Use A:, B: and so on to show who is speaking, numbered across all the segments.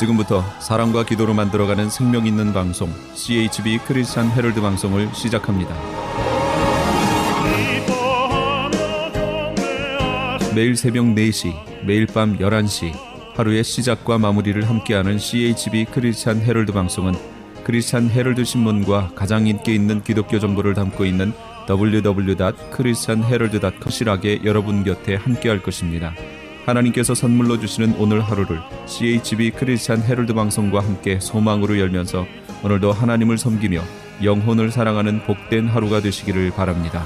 A: 지금부터 사랑과 기도로 만들어가는 생명 있는 방송 CHB 크리스찬 헤럴드 방송을 시작합니다. 매일 새벽 4시, 매일 밤 11시 하루의 시작과 마무리를 함께하는 CHB 크리스찬 헤럴드 방송은 크리스찬 헤럴드 신문과 가장 인기 있는 기독교 정보를 담고 있는 www.christianherald.com 실하게 여러분 곁에 함께할 것입니다. 하나님께서 선물로 주시는 오늘 하루를 CHB 크리스찬 헤럴드 방송과 함께 소망으로 열면서 오늘도 하나님을 섬기며 영혼을 사랑하는 복된 하루가 되시기를 바랍니다.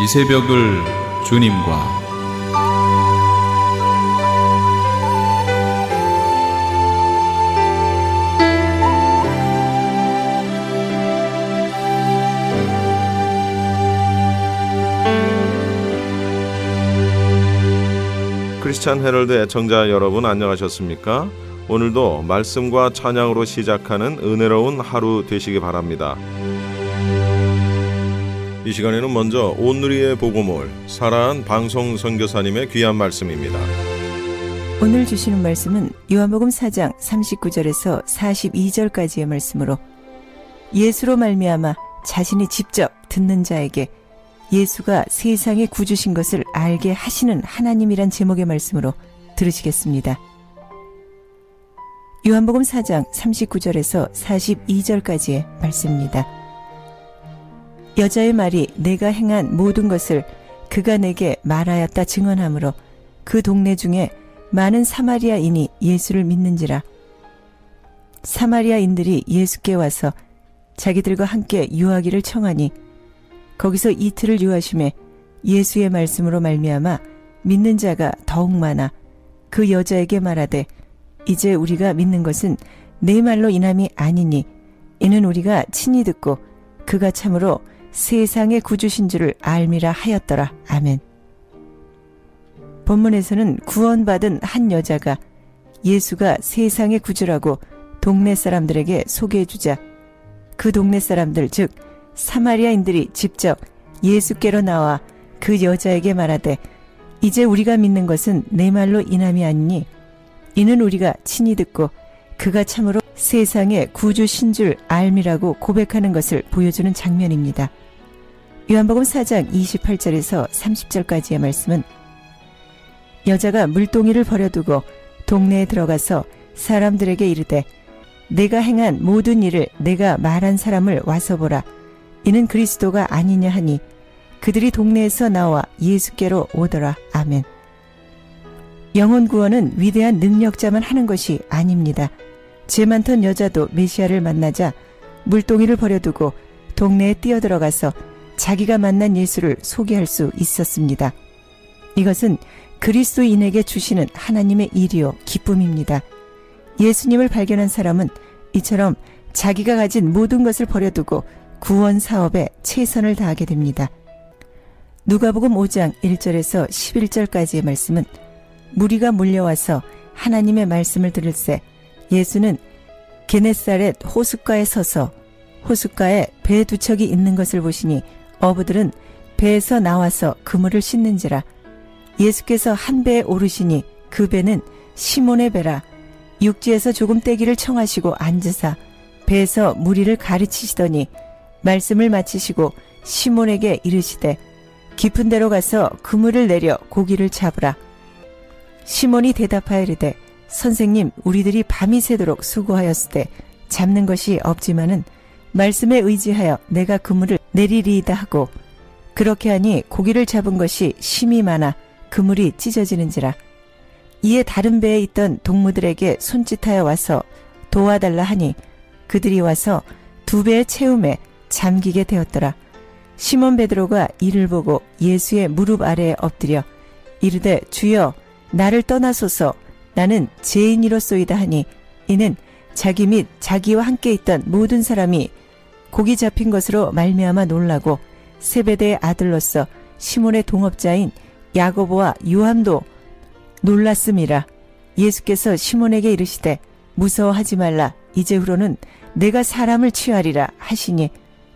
A: 이 새벽을 주님과
B: 크리스찬 헤럴드 애청자 여러분 안녕하셨습니까? 오늘도 말씀과 찬양으로 시작하는 은혜로운 하루 되시기 바랍니다. 이 시간에는 먼저 온누리의 복음을 사랑한 방송 선교사님의 귀한 말씀입니다.
C: 오늘 주시는 말씀은 요한복음 4장 39절에서 42절까지의 말씀으로 예수로 말미암아 자신이 직접 듣는 자에게 예수가 세상에 구주신 것을 알게 하시는 하나님이란 제목의 말씀으로 들으시겠습니다. 요한복음 4장 39절에서 42절까지의 말씀입니다. 여자의 말이 내가 행한 모든 것을 그가 내게 말하였다 증언하므로 그 동네 중에 많은 사마리아인이 예수를 믿는지라. 사마리아인들이 예수께 와서 자기들과 함께 유하기를 청하니 거기서 이틀을 유하심에 예수의 말씀으로 말미암아 믿는 자가 더욱 많아 그 여자에게 말하되 이제 우리가 믿는 것은 내 말로 인함이 아니니 이는 우리가 친히 듣고 그가 참으로 세상의 구주신 줄을 알미라 하였더라. 아멘. 본문에서는 구원받은 한 여자가 예수가 세상의 구주라고 동네 사람들에게 소개해주자 그 동네 사람들 즉 사마리아인들이 직접 예수께로 나와 그 여자에게 말하되 이제 우리가 믿는 것은 내 말로 인함이 아니니 이는 우리가 친히 듣고 그가 참으로 세상의 구주신 줄 알미라고 고백하는 것을 보여주는 장면입니다. 요한복음 4장 28절에서 30절까지의 말씀은 여자가 물동이를 버려두고 동네에 들어가서 사람들에게 이르되 내가 행한 모든 일을 내가 말한 사람을 와서 보라. 이는 그리스도가 아니냐 하니 그들이 동네에서 나와 예수께로 오더라. 아멘. 영혼 구원은 위대한 능력자만 하는 것이 아닙니다. 죄 많던 여자도 메시아를 만나자 물동이를 버려두고 동네에 뛰어들어가서 자기가 만난 예수를 소개할 수 있었습니다. 이것은 그리스도인에게 주시는 하나님의 일이요 기쁨입니다. 예수님을 발견한 사람은 이처럼 자기가 가진 모든 것을 버려두고 구원 사업에 최선을 다하게 됩니다. 누가복음 5장 1절에서 11절까지의 말씀은 무리가 몰려와서 하나님의 말씀을 들을새 예수는 게네사렛 호숫가에 서서 호숫가에 배 두 척이 있는 것을 보시니 어부들은 배에서 나와서 그물을 씻는지라. 예수께서 한 배에 오르시니 그 배는 시몬의 배라. 육지에서 조금 떼기를 청하시고 앉으사 배에서 무리를 가르치시더니 말씀을 마치시고 시몬에게 이르시되 깊은 데로 가서 그물을 내려 고기를 잡으라. 시몬이 대답하여 이르되 선생님 우리들이 밤이 새도록 수고하였으되 잡는 것이 없지만은 말씀에 의지하여 내가 그물을 내리리이다 하고 그렇게 하니 고기를 잡은 것이 심이 많아 그물이 찢어지는지라. 이에 다른 배에 있던 동무들에게 손짓하여 와서 도와달라 하니 그들이 와서 두 배의 채움에 잠기게 되었더라. 시몬 베드로가 이를 보고 예수의 무릎 아래에 엎드려 이르되 주여 나를 떠나소서 나는 죄인이로소이다 하니 이는 자기 및 자기와 함께 있던 모든 사람이 고기 잡힌 것으로 말미암아 놀라고 세베대의 아들로서 시몬의 동업자인 야고보와 요한도 놀랐음이라. 예수께서 시몬에게 이르시되 무서워하지 말라. 이제후로는 내가 사람을 취하리라 하시니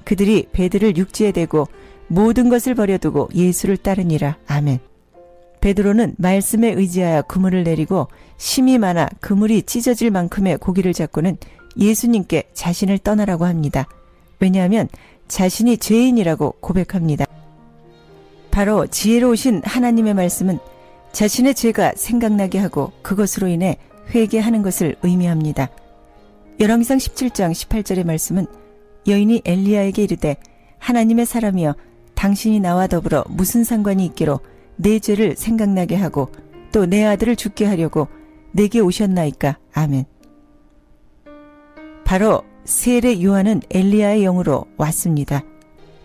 C: 그들이 베드를 육지에 대고 모든 것을 버려두고 예수를 따르니라. 아멘. 베드로는 말씀에 의지하여 그물을 내리고 심이 많아 그물이 찢어질 만큼의 고기를 잡고는 예수님께 자신을 떠나라고 합니다. 왜냐하면 자신이 죄인이라고 고백합니다. 바로 지혜로우신 하나님의 말씀은 자신의 죄가 생각나게 하고 그것으로 인해 회개하는 것을 의미합니다. 열왕기상 17장 18절의 말씀은 여인이 엘리야에게 이르되 하나님의 사람이여 당신이 나와 더불어 무슨 상관이 있기로 내 죄를 생각나게 하고 또 내 아들을 죽게 하려고 내게 오셨나이까. 아멘. 바로 세례 요한은 엘리야의 영으로 왔습니다.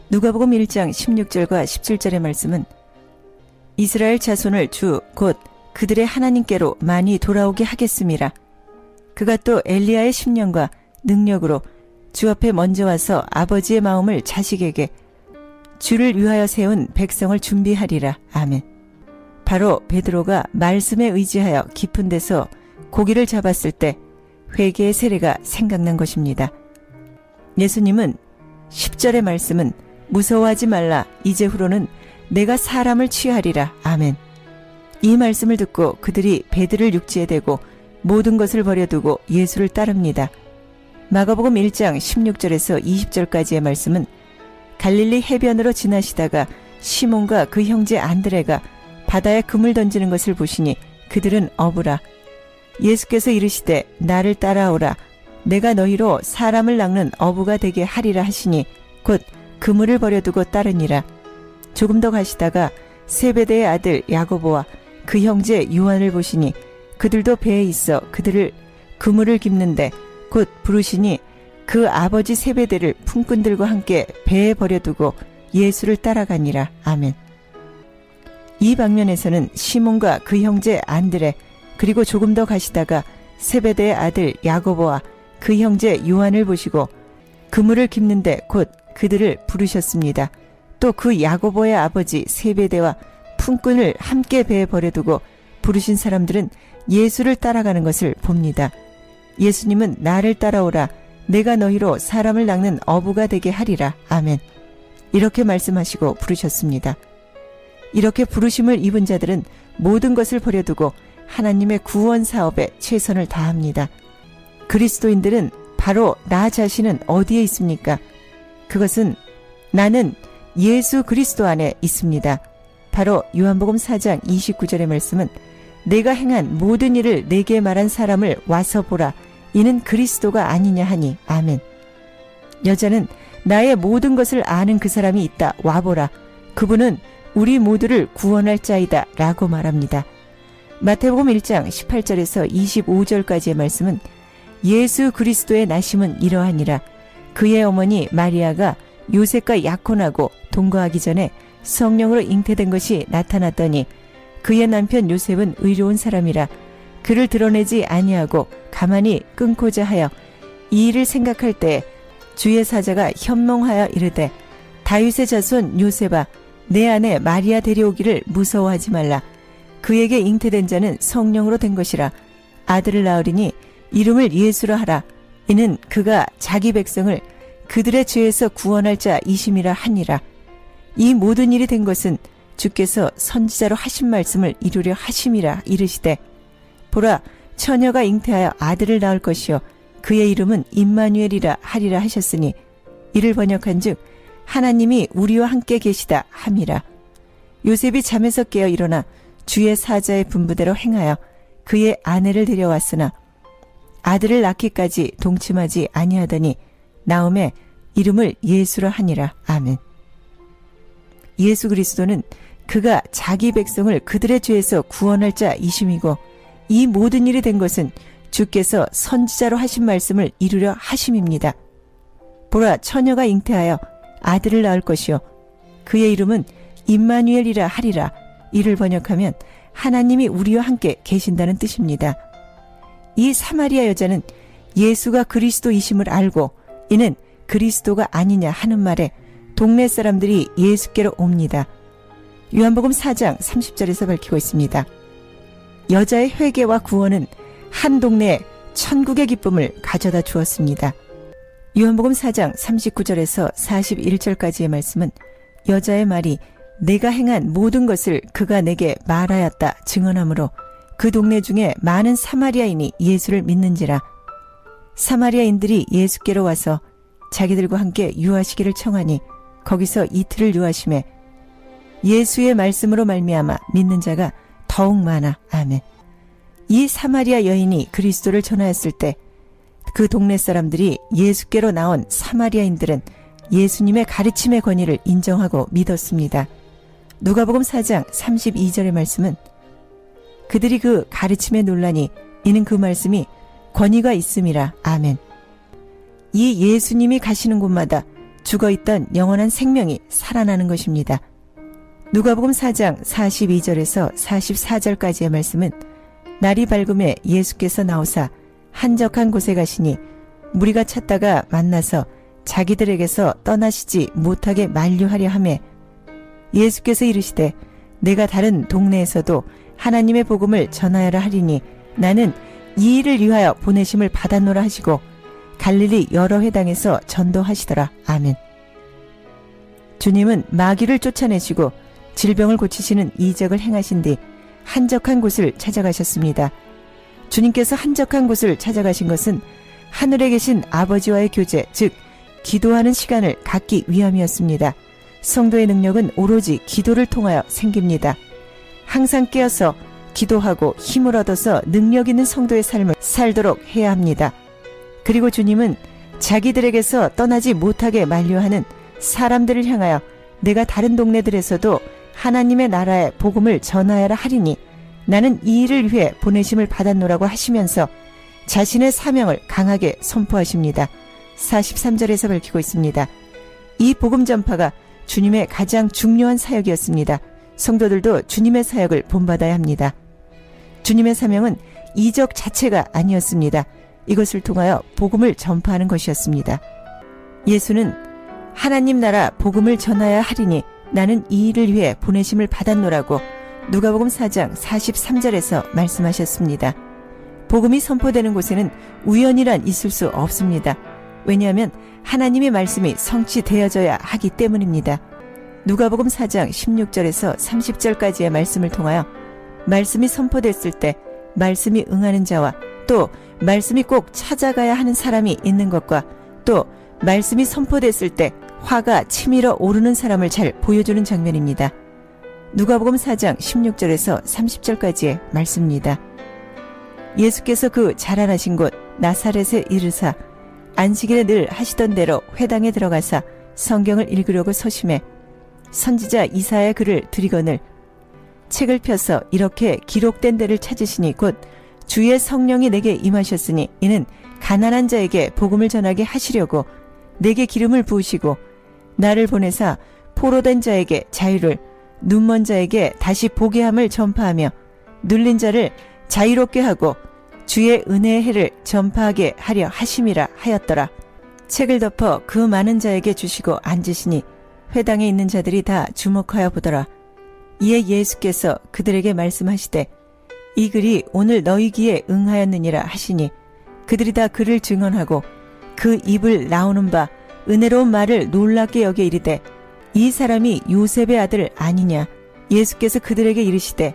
C: 누가복음 1장 16절과 17절의 말씀은 이스라엘 자손을 주 곧 그들의 하나님께로 많이 돌아오게 하겠음이라. 그가 또 엘리야의 심령과 능력으로 주 앞에 먼저 와서 아버지의 마음을 자식에게 주를 위하여 세운 백성을 준비하리라. 아멘. 바로 베드로가 말씀에 의지하여 깊은 데서 고기를 잡았을 때 회개의 세례가 생각난 것입니다. 예수님은 10절의 말씀은 무서워하지 말라. 이제후로는 내가 사람을 취하리라. 아멘. 이 말씀을 듣고 그들이 베드를 육지에 대고 모든 것을 버려두고 예수를 따릅니다. 마가복음 1장 16절에서 20절까지의 말씀은 갈릴리 해변으로 지나시다가 시몬과 그 형제 안드레가 바다에 금을 던지는 것을 보시니 그들은 어부라. 예수께서 이르시되 나를 따라오라. 내가 너희로 사람을 낚는 어부가 되게 하리라 하시니 곧 그물을 버려두고 따르니라. 조금 더 가시다가 세베대의 아들 야고보와 그 형제 요한을 보시니 그들도 배에 있어 그들을 그물을 깁는데 곧 부르시니 그 아버지 세베대를 품꾼들과 함께 배에 버려두고 예수를 따라가니라. 아멘. 이 방면에서는 시몬과 그 형제 안드레 그리고 조금 더 가시다가 세베대의 아들 야고보와 그 형제 요한을 보시고 그물을 깁는데 곧 그들을 부르셨습니다. 또 그 야고보의 아버지 세베대와 품꾼을 함께 배에 버려두고 부르신 사람들은 예수를 따라가는 것을 봅니다. 예수님은 나를 따라오라. 내가 너희로 사람을 낚는 어부가 되게 하리라. 아멘. 이렇게 말씀하시고 부르셨습니다. 이렇게 부르심을 입은 자들은 모든 것을 버려두고 하나님의 구원 사업에 최선을 다합니다. 그리스도인들은 바로 나 자신은 어디에 있습니까? 그것은 나는 예수 그리스도 안에 있습니다. 바로 요한복음 4장 29절의 말씀은 내가 행한 모든 일을 내게 말한 사람을 와서 보라. 이는 그리스도가 아니냐 하니. 아멘. 여자는 나의 모든 것을 아는 그 사람이 있다. 와보라. 그분은 우리 모두를 구원할 자이다. 라고 말합니다. 마태복음 1장 18절에서 25절까지의 말씀은 예수 그리스도의 나심은 이러하니라. 그의 어머니 마리아가 요셉과 약혼하고 동거하기 전에 성령으로 잉태된 것이 나타났더니 그의 남편 요셉은 의로운 사람이라 그를 드러내지 아니하고 가만히 끊고자 하여 이 일을 생각할 때 주의 사자가 현몽하여 이르되 다윗의 자손 요셉아 내 아내 마리아 데려오기를 무서워하지 말라. 그에게 잉태된 자는 성령으로 된 것이라. 아들을 낳으리니 이름을 예수라 하라. 이는 그가 자기 백성을 그들의 죄에서 구원할 자이심이라 하니라. 이 모든 일이 된 것은 주께서 선지자로 하신 말씀을 이루려 하심이라. 이르시되 보라 처녀가 잉태하여 아들을 낳을 것이요 그의 이름은 임마누엘이라 하리라 하셨으니 이를 번역한즉 하나님이 우리와 함께 계시다 함이라. 요셉이 잠에서 깨어 일어나 주의 사자의 분부대로 행하여 그의 아내를 데려왔으나 아들을 낳기까지 동침하지 아니하더니 나음에 이름을 예수라 하니라. 아멘. 예수 그리스도는 그가 자기 백성을 그들의 죄에서 구원할 자이심이고 이 모든 일이 된 것은 주께서 선지자로 하신 말씀을 이루려 하심입니다. 보라 처녀가 잉태하여 아들을 낳을 것이요 그의 이름은 임마누엘이라 하리라. 이를 번역하면 하나님이 우리와 함께 계신다는 뜻입니다. 이 사마리아 여자는 예수가 그리스도이심을 알고 이는 그리스도가 아니냐 하는 말에 동네 사람들이 예수께로 옵니다. 요한복음 4장 30절에서 밝히고 있습니다. 여자의 회개와 구원은 한 동네에 천국의 기쁨을 가져다 주었습니다. 요한복음 4장 39절에서 41절까지의 말씀은 여자의 말이 내가 행한 모든 것을 그가 내게 말하였다 증언하므로 그 동네 중에 많은 사마리아인이 예수를 믿는지라. 사마리아인들이 예수께로 와서 자기들과 함께 유하시기를 청하니 거기서 이틀을 유하심에 예수의 말씀으로 말미암아 믿는 자가 더욱 많아. 아멘. 이 사마리아 여인이 그리스도를 전하였을 때 그 동네 사람들이 예수께로 나온 사마리아인들은 예수님의 가르침의 권위를 인정하고 믿었습니다. 누가복음 4장 32절의 말씀은 그들이 그 가르침에 놀라니 이는 그 말씀이 권위가 있음이라. 아멘. 이 예수님이 가시는 곳마다 죽어있던 영원한 생명이 살아나는 것입니다. 누가복음 4장 42절에서 44절까지의 말씀은 날이 밝음에 예수께서 나오사 한적한 곳에 가시니 무리가 찾다가 만나서 자기들에게서 떠나시지 못하게 만류하려 하매 예수께서 이르시되 내가 다른 동네에서도 하나님의 복음을 전하여라 하리니 나는 이 일을 위하여 보내심을 받았노라 하시고 갈릴리 여러 회당에서 전도하시더라. 아멘. 주님은 마귀를 쫓아내시고 질병을 고치시는 이적을 행하신 뒤 한적한 곳을 찾아가셨습니다. 주님께서 한적한 곳을 찾아가신 것은 하늘에 계신 아버지와의 교제, 즉 기도하는 시간을 갖기 위함이었습니다. 성도의 능력은 오로지 기도를 통하여 생깁니다. 항상 깨어서 기도하고 힘을 얻어서 능력 있는 성도의 삶을 살도록 해야 합니다. 그리고 주님은 자기들에게서 떠나지 못하게 만류하는 사람들을 향하여 내가 다른 동네들에서도 하나님의 나라의 복음을 전하여라 하리니 나는 이 일을 위해 보내심을 받았노라고 하시면서 자신의 사명을 강하게 선포하십니다. 43절에서 밝히고 있습니다. 이 복음 전파가 주님의 가장 중요한 사역이었습니다. 성도들도 주님의 사역을 본받아야 합니다. 주님의 사명은 이적 자체가 아니었습니다. 이것을 통하여 복음을 전파하는 것이었습니다. 예수는 하나님 나라 복음을 전하여야 하리니 나는 이 일을 위해 보내심을 받았노라고 누가복음 4장 43절에서 말씀하셨습니다. 복음이 선포되는 곳에는 우연이란 있을 수 없습니다. 왜냐하면 하나님의 말씀이 성취되어져야 하기 때문입니다. 누가복음 4장 16절에서 30절까지의 말씀을 통하여 말씀이 선포됐을 때 말씀이 응하는 자와 또 말씀이 꼭 찾아가야 하는 사람이 있는 것과 또 말씀이 선포됐을 때 화가 치밀어 오르는 사람을 잘 보여주는 장면입니다. 누가복음 4장 16절에서 30절까지의 말씀입니다. 예수께서 그 자라나신 곳 나사렛에 이르사 안식일에 늘 하시던 대로 회당에 들어가사 성경을 읽으려고 서심해 선지자 이사야의 글을 들이거늘 책을 펴서 이렇게 기록된 데를 찾으시니 곧 주의 성령이 내게 임하셨으니 이는 가난한 자에게 복음을 전하게 하시려고 내게 기름을 부으시고 나를 보내사 포로된 자에게 자유를 눈먼 자에게 다시 보게 함을 전파하며 눌린 자를 자유롭게 하고 주의 은혜의 해를 전파하게 하려 하심이라 하였더라. 책을 덮어 그 많은 자에게 주시고 앉으시니 회당에 있는 자들이 다 주목하여 보더라. 이에 예수께서 그들에게 말씀하시되 이 글이 오늘 너희 귀에 응하였느니라 하시니 그들이 다 그를 증언하고 그 입을 나오는 바 은혜로운 말을 놀랍게 여겨 이르되 이 사람이 요셉의 아들 아니냐. 예수께서 그들에게 이르시되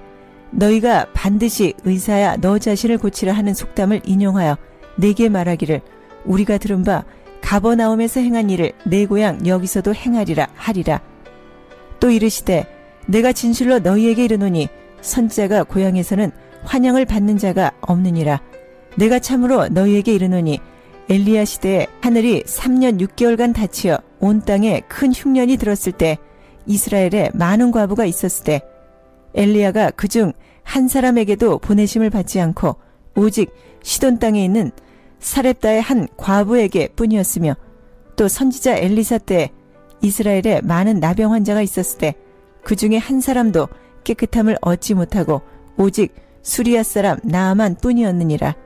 C: 너희가 반드시 의사야 너 자신을 고치라 하는 속담을 인용하여 내게 말하기를 우리가 들은 바 가버나움에서 행한 일을 내 고향 여기서도 행하리라 하리라. 또 이르시되 내가 진실로 너희에게 이르노니 선지자가 고향에서는 환영을 받는 자가 없느니라. 내가 참으로 너희에게 이르노니 엘리야 시대에 하늘이 3년 6개월간 닫히어 온 땅에 큰 흉년이 들었을 때 이스라엘에 많은 과부가 있었을 때 엘리야가 그중 한 사람에게도 보내심을 받지 않고 오직 시돈 땅에 있는 사렙다의 한 과부에게 뿐이었으며 또 선지자 엘리사 때 이스라엘에 많은 나병 환자가 있었을 때 그 중에 한 사람도 깨끗함을 얻지 못하고 오직 수리아 사람 나아만 뿐이었느니라.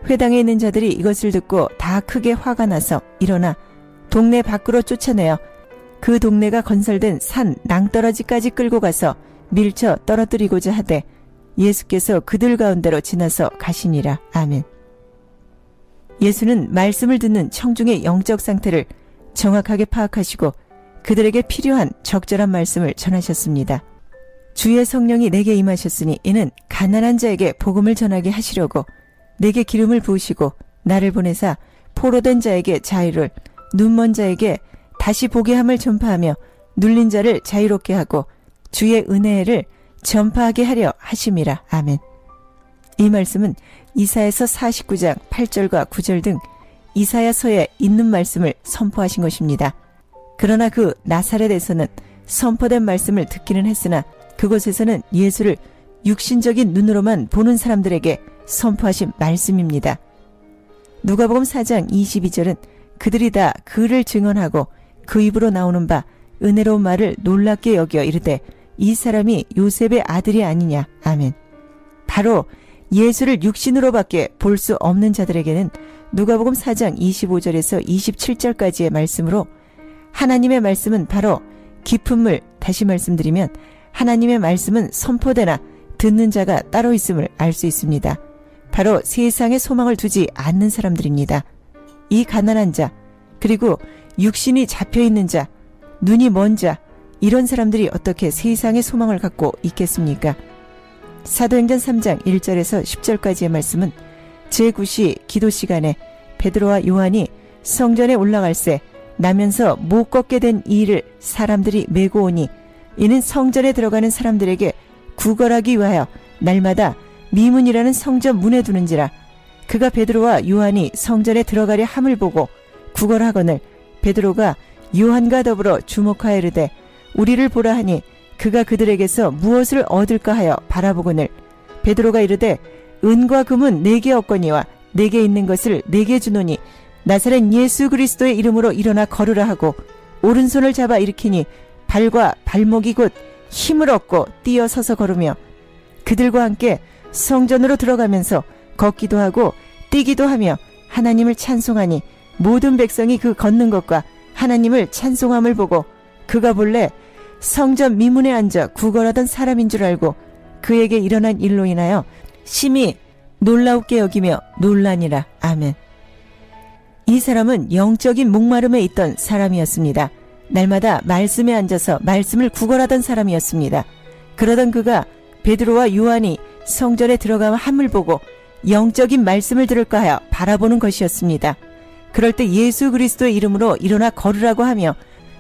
C: 회당에 있는 자들이 이것을 듣고 다 크게 화가 나서 일어나 동네 밖으로 쫓아내어 그 동네가 건설된 산 낭떠러지까지 끌고 가서 밀쳐 떨어뜨리고자 하되 예수께서 그들 가운데로 지나서 가시니라. 아멘. 예수는 말씀을 듣는 청중의 영적 상태를 정확하게 파악하시고 그들에게 필요한 적절한 말씀을 전하셨습니다. 주의 성령이 내게 임하셨으니 이는 가난한 자에게 복음을 전하게 하시려고 내게 기름을 부으시고 나를 보내사 포로된 자에게 자유를, 눈먼 자에게 다시 보게 함을 전파하며 눌린 자를 자유롭게 하고 주의 은혜를 전파하게 하려 하심이라. 아멘. 이 말씀은 이사야서 49장 8절과 9절 등 이사야서에 있는 말씀을 선포하신 것입니다. 그러나 그 나사렛에서는 선포된 말씀을 듣기는 했으나 그곳에서는 예수를 육신적인 눈으로만 보는 사람들에게 선포하신 말씀입니다. 누가복음 4장 22절은 그들이 다 그를 증언하고 그 입으로 나오는 바 은혜로운 말을 놀랍게 여겨 이르되 이 사람이 요셉의 아들이 아니냐. 아멘. 바로 예수를 육신으로밖에 볼 수 없는 자들에게는 누가복음 4장 25절에서 27절까지의 말씀으로 하나님의 말씀은 바로 깊은 물, 다시 말씀드리면 하나님의 말씀은 선포되나 듣는 자가 따로 있음을 알 수 있습니다. 바로 세상에 소망을 두지 않는 사람들입니다. 이 가난한 자, 그리고 육신이 잡혀있는 자, 눈이 먼 자, 이런 사람들이 어떻게 세상에 소망을 갖고 있겠습니까? 사도행전 3장 1절에서 10절까지의 말씀은 제9시 기도 시간에 베드로와 요한이 성전에 올라갈새 나면서 못 걷게 된 이 일을 사람들이 메고 오니 이는 성전에 들어가는 사람들에게 구걸하기 위하여 날마다 미문이라는 성전 문에 두는지라. 그가 베드로와 요한이 성전에 들어가려 함을 보고 구걸하거늘 베드로가 요한과 더불어 주목하여 이르되 우리를 보라 하니 그가 그들에게서 무엇을 얻을까 하여 바라보거늘 베드로가 이르되 은과 금은 내게 없거니와 내게 있는 것을 내게 주노니 나사렛 예수 그리스도의 이름으로 일어나 걸으라 하고 오른손을 잡아 일으키니 발과 발목이 곧 힘을 얻고 뛰어 서서 걸으며 그들과 함께 성전으로 들어가면서 걷기도 하고 뛰기도 하며 하나님을 찬송하니 모든 백성이 그 걷는 것과 하나님을 찬송함을 보고 그가 본래 성전 미문에 앉아 구걸하던 사람인 줄 알고 그에게 일어난 일로 인하여 심히 놀라우게 여기며 놀라니라. 아멘. 이 사람은 영적인 목마름에 있던 사람이었습니다. 날마다 말씀에 앉아서 말씀을 구걸하던 사람이었습니다. 그러던 그가 베드로와 요한이 성전에 들어가 함을 보고 영적인 말씀을 들을까 하여 바라보는 것이었습니다. 그럴 때 예수 그리스도의 이름으로 일어나 걸으라고 하며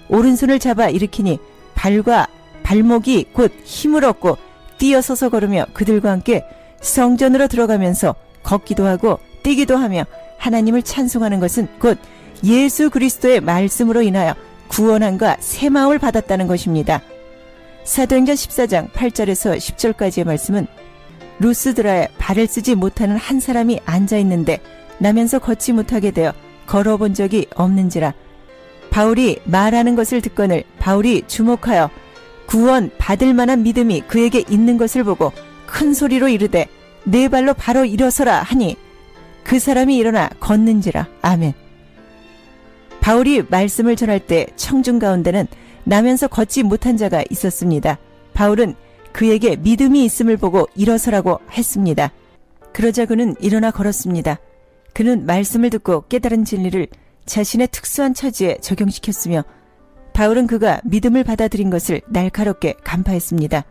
C: 오른손을 잡아 일으키니 발과 발목이 곧 힘을 얻고 뛰어서서 걸으며 그들과 함께 성전으로 들어가면서 걷기도 하고 뛰기도 하며 하나님을 찬송하는 것은 곧 예수 그리스도의 말씀으로 인하여 구원함과 새마음을 받았다는 것입니다. 사도행전 14장 8절에서 10절까지의 말씀은 루스드라에 발을 쓰지 못하는 한 사람이 앉아있는데 나면서 걷지 못하게 되어 걸어본 적이 없는지라. 바울이 말하는 것을 듣거늘 바울이 주목하여 구원 받을 만한 믿음이 그에게 있는 것을 보고 큰 소리로 이르되 네 발로 바로 일어서라 하니 그 사람이 일어나 걷는지라. 아멘. 바울이 말씀을 전할 때 청중 가운데는 나면서 걷지 못한 자가 있었습니다. 바울은 그에게 믿음이 있음을 보고 일어서라고 했습니다. 그러자 그는 일어나 걸었습니다. 그는 말씀을 듣고 깨달은 진리를 자신의 특수한 처지에 적용시켰으며 바울은 그가 믿음을 받아들인 것을 날카롭게 간파했습니다.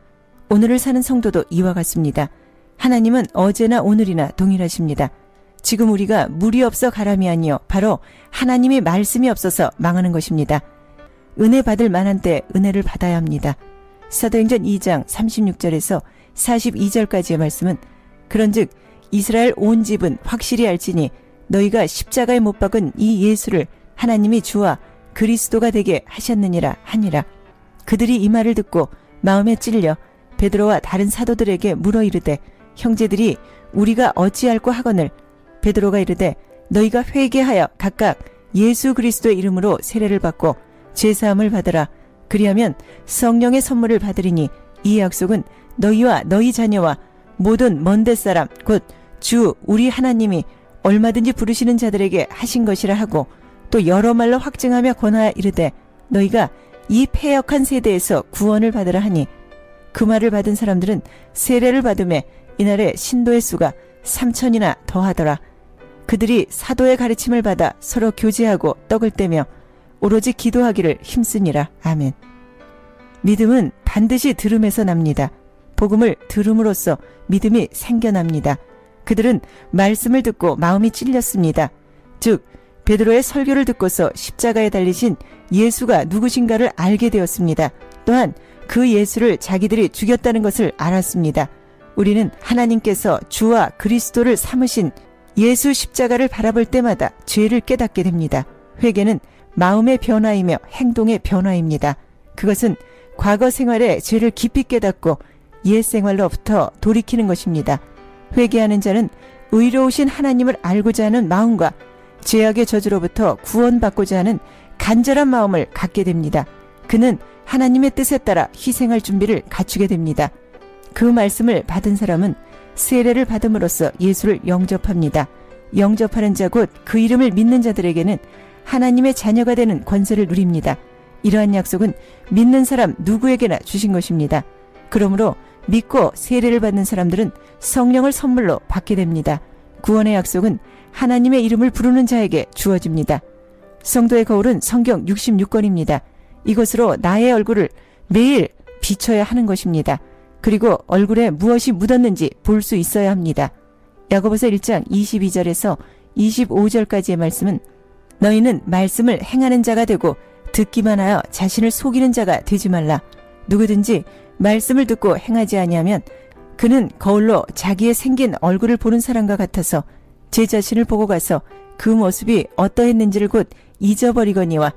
C: 오늘을 사는 성도도 이와 같습니다. 하나님은 어제나 오늘이나 동일하십니다. 지금 우리가 물이 없어 가람이 아니요 바로 하나님의 말씀이 없어서 망하는 것입니다. 은혜 받을 만한 때 은혜를 받아야 합니다. 사도행전 2장 36절에서 42절까지의 말씀은 그런즉 이스라엘 온 집은 확실히 알지니 너희가 십자가에 못 박은 이 예수를 하나님이 주와 그리스도가 되게 하셨느니라 하니라. 그들이 이 말을 듣고 마음에 찔려 베드로와 다른 사도들에게 물어 이르되 형제들이 우리가 어찌할꼬 하거늘 베드로가 이르되 너희가 회개하여 각각 예수 그리스도의 이름으로 세례를 받고 죄사함을 받으라. 그리하면 성령의 선물을 받으리니 이 약속은 너희와 너희 자녀와 모든 먼데 사람 곧 주 우리 하나님이 얼마든지 부르시는 자들에게 하신 것이라 하고 또 여러 말로 확증하며 권하여 이르되 너희가 이 패역한 세대에서 구원을 받으라 하니 그 말을 받은 사람들은 세례를 받음에 이날에 신도의 수가 3,000이나 더하더라. 그들이 사도의 가르침을 받아 서로 교제하고 떡을 떼며 오로지 기도하기를 힘쓰니라. 아멘. 믿음은 반드시 들음에서 납니다. 복음을 들음으로써 믿음이 생겨납니다. 그들은 말씀을 듣고 마음이 찔렸습니다. 즉 베드로의 설교를 듣고서 십자가에 달리신 예수가 누구신가를 알게 되었습니다. 또한 그 예수를 자기들이 죽였다는 것을 알았습니다. 우리는 하나님께서 주와 그리스도를 삼으신 예수 십자가를 바라볼 때마다 죄를 깨닫게 됩니다. 회개는 마음의 변화이며 행동의 변화입니다. 그것은 과거 생활의 죄를 깊이 깨닫고 옛 생활로부터 돌이키는 것입니다. 회개하는 자는 의로우신 하나님을 알고자 하는 마음과 죄악의 저주로부터 구원받고자 하는 간절한 마음을 갖게 됩니다. 그는 하나님의 뜻에 따라 희생할 준비를 갖추게 됩니다. 그 말씀을 받은 사람은 세례를 받음으로써 예수를 영접합니다. 영접하는 자 곧 그 이름을 믿는 자들에게는 하나님의 자녀가 되는 권세를 누립니다. 이러한 약속은 믿는 사람 누구에게나 주신 것입니다. 그러므로 믿고 세례를 받는 사람들은 성령을 선물로 받게 됩니다. 구원의 약속은 하나님의 이름을 부르는 자에게 주어집니다. 성도의 거울은 성경 66권입니다. 이것으로 나의 얼굴을 매일 비춰야 하는 것입니다. 그리고 얼굴에 무엇이 묻었는지 볼 수 있어야 합니다. 야고보서 1장 22절에서 25절까지의 말씀은 너희는 말씀을 행하는 자가 되고 듣기만 하여 자신을 속이는 자가 되지 말라. 누구든지 말씀을 듣고 행하지 아니하면 그는 거울로 자기의 생긴 얼굴을 보는 사람과 같아서 제 자신을 보고 가서 그 모습이 어떠했는지를 곧 잊어버리거니와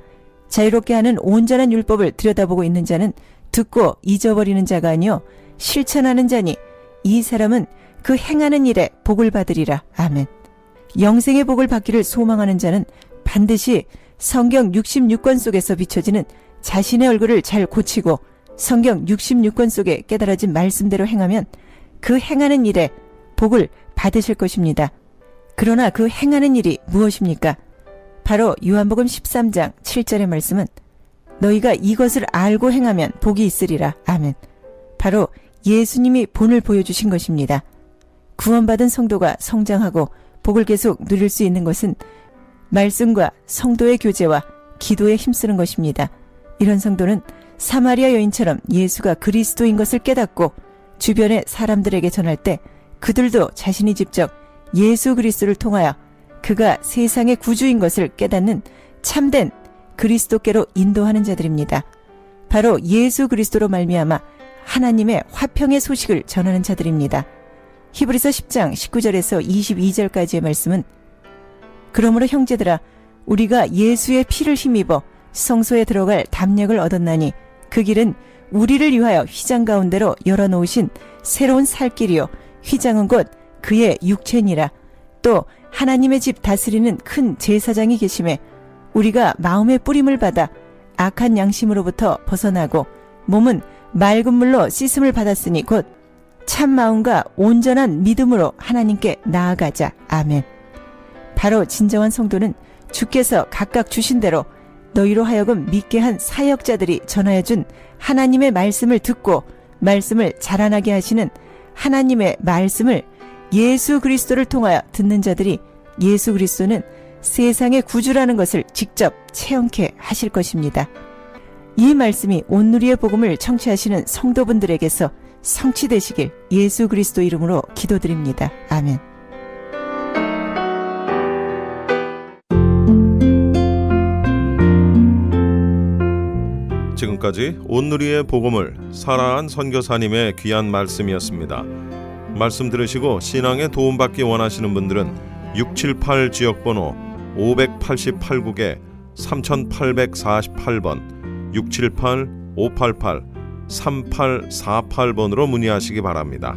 C: 자유롭게 하는 온전한 율법을 들여다보고 있는 자는 듣고 잊어버리는 자가 아니요 실천하는 자니 이 사람은 그 행하는 일에 복을 받으리라. 아멘. 영생의 복을 받기를 소망하는 자는 반드시 성경 66권 속에서 비춰지는 자신의 얼굴을 잘 고치고 성경 66권 속에 깨달아진 말씀대로 행하면 그 행하는 일에 복을 받으실 것입니다. 그러나 그 행하는 일이 무엇입니까? 바로 요한복음 13장 7절의 말씀은 너희가 이것을 알고 행하면 복이 있으리라. 아멘. 바로 예수님이 본을 보여주신 것입니다. 구원받은 성도가 성장하고 복을 계속 누릴 수 있는 것은 말씀과 성도의 교제와 기도에 힘쓰는 것입니다. 이런 성도는 사마리아 여인처럼 예수가 그리스도인 것을 깨닫고 주변의 사람들에게 전할 때 그들도 자신이 직접 예수 그리스도를 통하여 그가 세상의 구주인 것을 깨닫는 참된 그리스도께로 인도하는 자들입니다. 바로 예수 그리스도로 말미암아 하나님의 화평의 소식을 전하는 자들입니다. 히브리서 10장 19절에서 22절까지의 말씀은 그러므로 형제들아 우리가 예수의 피를 힘입어 성소에 들어갈 담력을 얻었나니 그 길은 우리를 위하여 휘장 가운데로 열어놓으신 새로운 살 길이요 휘장은 곧 그의 육체니라. 또 하나님의 집 다스리는 큰 제사장이 계심에 우리가 마음의 뿌림을 받아 악한 양심으로부터 벗어나고 몸은 맑은 물로 씻음을 받았으니 곧 참 마음과 온전한 믿음으로 하나님께 나아가자. 아멘. 바로 진정한 성도는 주께서 각각 주신 대로 너희로 하여금 믿게 한 사역자들이 전하여 준 하나님의 말씀을 듣고 말씀을 자라나게 하시는 하나님의 말씀을 예수 그리스도를 통하여 듣는 자들이 예수 그리스도는 세상의 구주라는 것을 직접 체험케 하실 것입니다. 이 말씀이 온누리의 복음을 청취하시는 성도분들에게서 성취되시길 예수 그리스도 이름으로 기도드립니다. 아멘.
B: 지금까지 온누리의 복음을 사랑한 선교사님의 귀한 말씀이었습니다. 말씀 들으시고 신앙에 도움받기 원하시는 분들은 678 지역번호 588국에 3848번 678-588-3848번으로 문의하시기 바랍니다.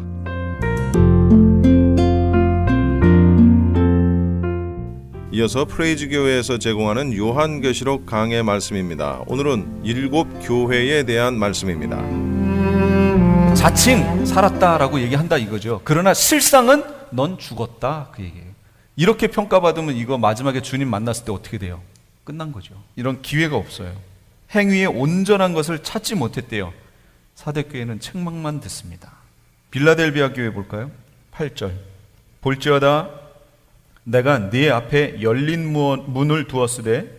B: 이어서 프레이즈 교회에서 제공하는 요한계시록 강해 말씀입니다. 오늘은 7 교회에 대한 말씀입니다.
D: 자칭 살았다라고 얘기한다 이거죠. 그러나 실상은 넌 죽었다 그 얘기예요. 이렇게 평가받으면 이거 마지막에 주님 만났을 때 어떻게 돼요? 끝난 거죠. 이런 기회가 없어요. 행위의 온전한 것을 찾지 못했대요. 사대교회는 책망만 듣습니다. 빌라델비아 교회 볼까요? 8절. 볼지어다 내가 네 앞에 열린 문을 두었으되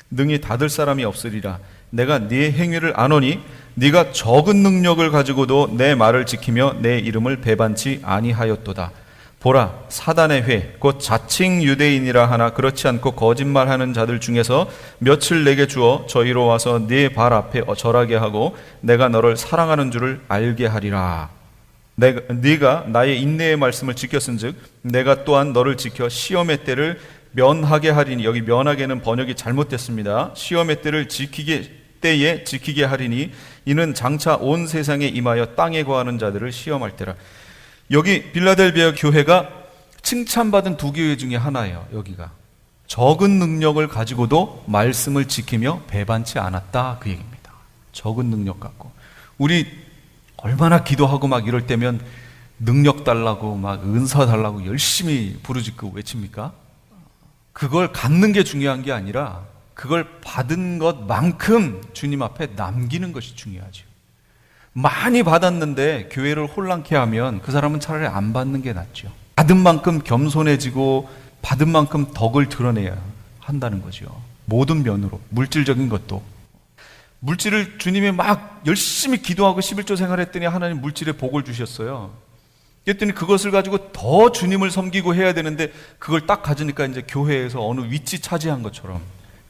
D: 능히 닫을 사람이 없으리라. 내가 네 행위를 아노니 네가 적은 능력을 가지고도 내 말을 지키며 내 이름을 배반치 아니하였도다. 보라, 사단의 회, 곧 자칭 유대인이라 하나 그렇지 않고 거짓말하는 자들 중에서 며칠 내게 주어 저희로 와서 네 발 앞에 절하게 하고 내가 너를 사랑하는 줄을 알게 하리라. 네가 나의 인내의 말씀을 지켰은즉 내가 또한 너를 지켜 시험의 때를 면하게 하리니, 여기 면하게는 번역이 잘못됐습니다. 시험의 때를 지키게 하리니 이는 장차 온 세상에 임하여 땅에 거하는 자들을 시험할 때라. 여기 빌라델비아 교회가 칭찬받은 두 교회 중에 하나예요. 여기가 적은 능력을 가지고도 말씀을 지키며 배반치 않았다, 그 얘기입니다. 적은 능력 갖고. 우리 얼마나 기도하고 막 이럴 때면 능력 달라고 막 은사 달라고 열심히 부르짖고 외칩니까? 그걸 갖는 게 중요한 게 아니라 그걸 받은 것만큼 주님 앞에 남기는 것이 중요하죠. 많이 받았는데 교회를 혼란케 하면 그 사람은 차라리 안 받는 게 낫죠. 받은 만큼 겸손해지고 받은 만큼 덕을 드러내야 한다는 거죠. 모든 면으로, 물질적인 것도. 물질을 주님이 막 열심히 기도하고 11조 생활했더니 하나님 물질에 복을 주셨어요. 그랬더니 그것을 가지고 더 주님을 섬기고 해야 되는데 그걸 딱 가지니까 이제 교회에서 어느 위치 차지한 것처럼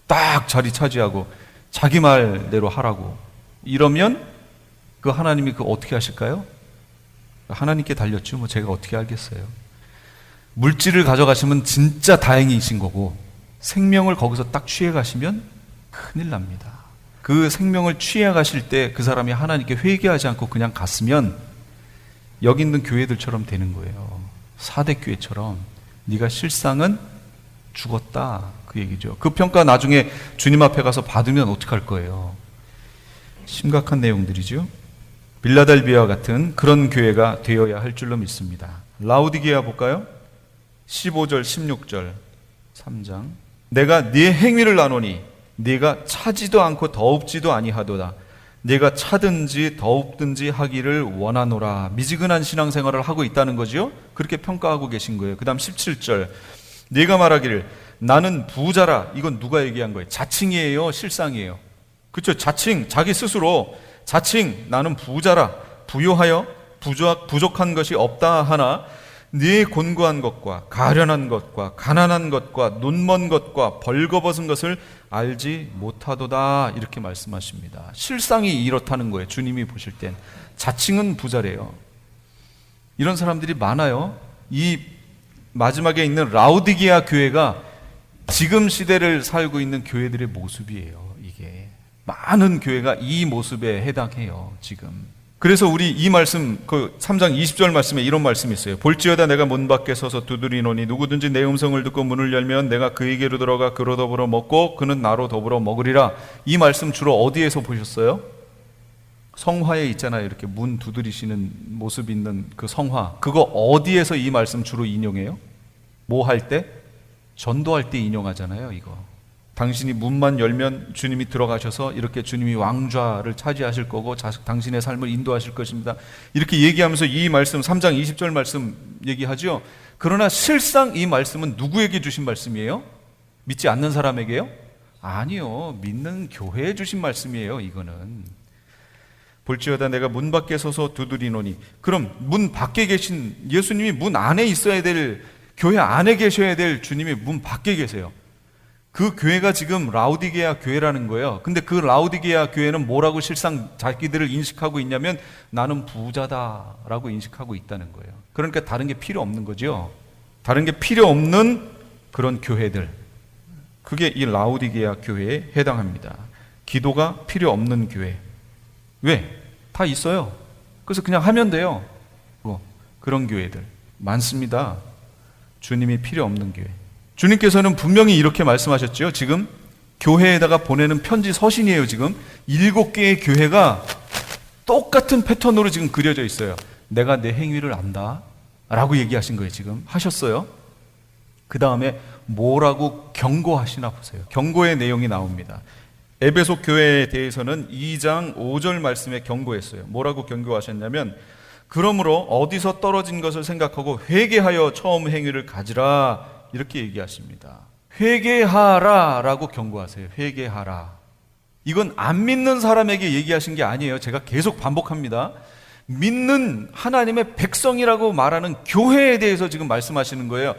D: 딱 자리 차지하고 자기 말대로 하라고 이러면 그 하나님이 그 어떻게 하실까요? 하나님께 달렸죠. 뭐 제가 어떻게 알겠어요. 물질을 가져가시면 진짜 다행이신 거고 생명을 거기서 딱 취해 가시면 큰일 납니다. 그 생명을 취해 가실 때 그 사람이 하나님께 회개하지 않고 그냥 갔으면 여기 있는 교회들처럼 되는 거예요. 사대교회처럼 네가 실상은 죽었다, 그 얘기죠. 그 평가 나중에 주님 앞에 가서 받으면 어떡할 거예요. 심각한 내용들이죠. 빌라델비아와 같은 그런 교회가 되어야 할 줄로 믿습니다. 라우디게아 볼까요? 15절 16절 3장. 내가 네 행위를 아노니 네가 차지도 않고 더웁지도 아니하도다. 네가 차든지 더웁든지 하기를 원하노라. 미지근한 신앙생활을 하고 있다는 거죠. 그렇게 평가하고 계신 거예요. 그 다음 17절. 네가 말하기를 나는 부자라. 이건 누가 얘기한 거예요? 자칭이에요, 실상이에요? 그렇죠. 자칭, 자기 스스로 자칭 나는 부자라. 부요하여 부족한 것이 없다 하나 네 곤고한 것과 가련한 것과 가난한 것과 눈먼 것과 벌거벗은 것을 알지 못하도다, 이렇게 말씀하십니다. 실상이 이렇다는 거예요. 주님이 보실 땐 자칭은 부자래요. 이런 사람들이 많아요. 이 마지막에 있는 라우디게아 교회가 지금 시대를 살고 있는 교회들의 모습이에요. 이게 많은 교회가 이 모습에 해당해요. 지금. 그래서 우리 이 말씀, 그 3장 20절 말씀에 이런 말씀이 있어요. 볼지어다 내가 문 밖에 서서 두드리노니 누구든지 내 음성을 듣고 문을 열면 내가 그에게로 들어가 그로 더불어 먹고 그는 나로 더불어 먹으리라. 이 말씀 주로 어디에서 보셨어요? 성화에 있잖아요. 이렇게 문 두드리시는 모습 있는 그 성화. 그거 어디에서 이 말씀 주로 인용해요? 뭐 할 때? 전도할 때 인용하잖아요. 이거. 당신이 문만 열면 주님이 들어가셔서 이렇게 주님이 왕좌를 차지하실 거고 당신의 삶을 인도하실 것입니다. 이렇게 얘기하면서 이 말씀 3장 20절 말씀 얘기하죠. 그러나 실상 이 말씀은 누구에게 주신 말씀이에요? 믿지 않는 사람에게요? 아니요. 믿는 교회에 주신 말씀이에요. 이거는. 볼지어다 내가 문 밖에 서서 두드리노니. 그럼 문 밖에 계신 예수님이 문 안에 있어야 될, 교회 안에 계셔야 될 주님이 문 밖에 계세요. 그 교회가 지금 라우디게아 교회라는 거예요. 근데 그 라우디게아 교회는 뭐라고 실상 자기들을 인식하고 있냐면 나는 부자다라고 인식하고 있다는 거예요. 그러니까 다른 게 필요 없는 거죠. 다른 게 필요 없는 그런 교회들. 그게 이 라우디게아 교회에 해당합니다. 기도가 필요 없는 교회. 왜? 다 있어요. 그래서 그냥 하면 돼요. 그런 교회들 많습니다. 주님이 필요 없는 교회. 주님께서는 분명히 이렇게 말씀하셨죠. 지금 교회에다가 보내는 편지 서신이에요. 지금 7개의 교회가 똑같은 패턴으로 지금 그려져 있어요. 내가 내 행위를 안다 라고 얘기하신 거예요. 지금 하셨어요. 그 다음에 뭐라고 경고하시나 보세요. 경고의 내용이 나옵니다. 에베소 교회에 대해서는 2장 5절 말씀에 경고했어요. 뭐라고 경고하셨냐면 그러므로 어디서 떨어진 것을 생각하고 회개하여 처음 행위를 가지라 이렇게 얘기하십니다. 회개하라 라고 경고하세요. 회개하라. 이건 안 믿는 사람에게 얘기하신 게 아니에요. 제가 계속 반복합니다. 믿는 하나님의 백성이라고 말하는 교회에 대해서 지금 말씀하시는 거예요.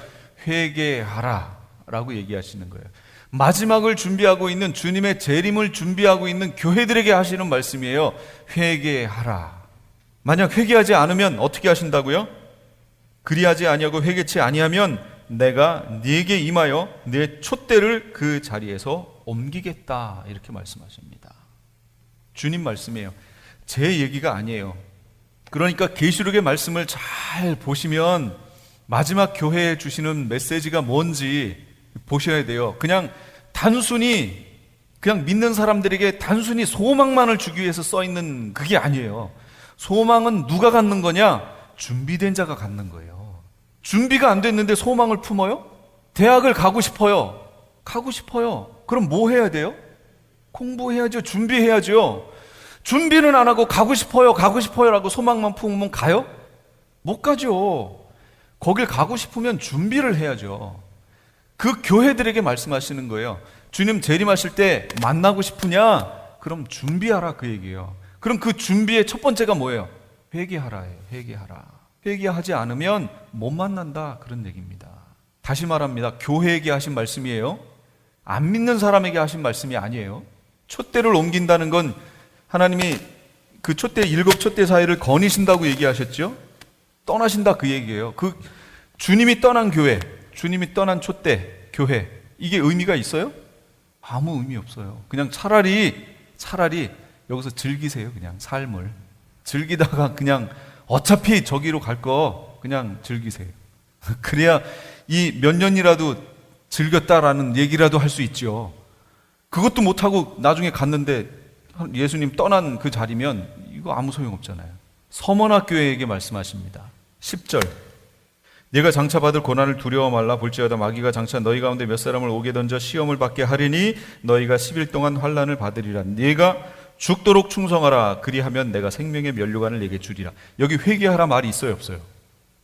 D: 회개하라 라고 얘기하시는 거예요. 마지막을 준비하고 있는 주님의 재림을 준비하고 있는 교회들에게 하시는 말씀이에요. 회개하라. 만약 회개하지 않으면 어떻게 하신다고요? 그리하지 아니하고 회개치 아니하면 내가 네게 임하여 네 촛대를 그 자리에서 옮기겠다 이렇게 말씀하십니다. 주님 말씀이에요. 제 얘기가 아니에요. 그러니까 계시록의 말씀을 잘 보시면 마지막 교회에 주시는 메시지가 뭔지 보셔야 돼요. 그냥 단순히 그냥 믿는 사람들에게 단순히 소망만을 주기 위해서 써 있는 그게 아니에요. 소망은 누가 갖는 거냐? 준비된 자가 갖는 거예요. 준비가 안 됐는데 소망을 품어요? 대학을 가고 싶어요. 가고 싶어요. 그럼 뭐 해야 돼요? 공부해야죠. 준비해야죠. 준비는 안 하고 가고 싶어요. 가고 싶어요 라고 소망만 품으면 가요? 못 가죠. 거길 가고 싶으면 준비를 해야죠. 그 교회들에게 말씀하시는 거예요. 주님 재림하실 때 만나고 싶으냐? 그럼 준비하라 그 얘기예요. 그럼 그 준비의 첫 번째가 뭐예요? 회개하라예요. 회개하라. 회개하지 않으면 못 만난다 그런 얘기입니다. 다시 말합니다. 교회에게 하신 말씀이에요. 안 믿는 사람에게 하신 말씀이 아니에요. 촛대를 옮긴다는 건 하나님이 그 촛대 7촛대 사이를 거니신다고 얘기하셨죠? 떠나신다 그 얘기예요. 그 주님이 떠난 교회, 주님이 떠난 촛대 교회, 이게 의미가 있어요? 아무 의미 없어요. 그냥 차라리 여기서 즐기세요. 그냥 삶을 즐기다가 그냥 어차피 저기로 갈 거 그냥 즐기세요. 그래야 이 몇 년이라도 즐겼다라는 얘기라도 할 수 있죠. 그것도 못하고 나중에 갔는데 예수님 떠난 그 자리면 이거 아무 소용없잖아요. 서머나 교회에게 말씀하십니다. 10절 네가 장차 받을 고난을 두려워 말라. 볼지어다 마귀가 장차 너희 가운데 몇 사람을 옥에 던져 시험을 받게 하리니 너희가 10일 동안 환난을 받으리라. 네가 죽도록 충성하라. 그리하면 내가 생명의 면류관을 네게 주리라. 여기 회개하라 말이 있어요 없어요?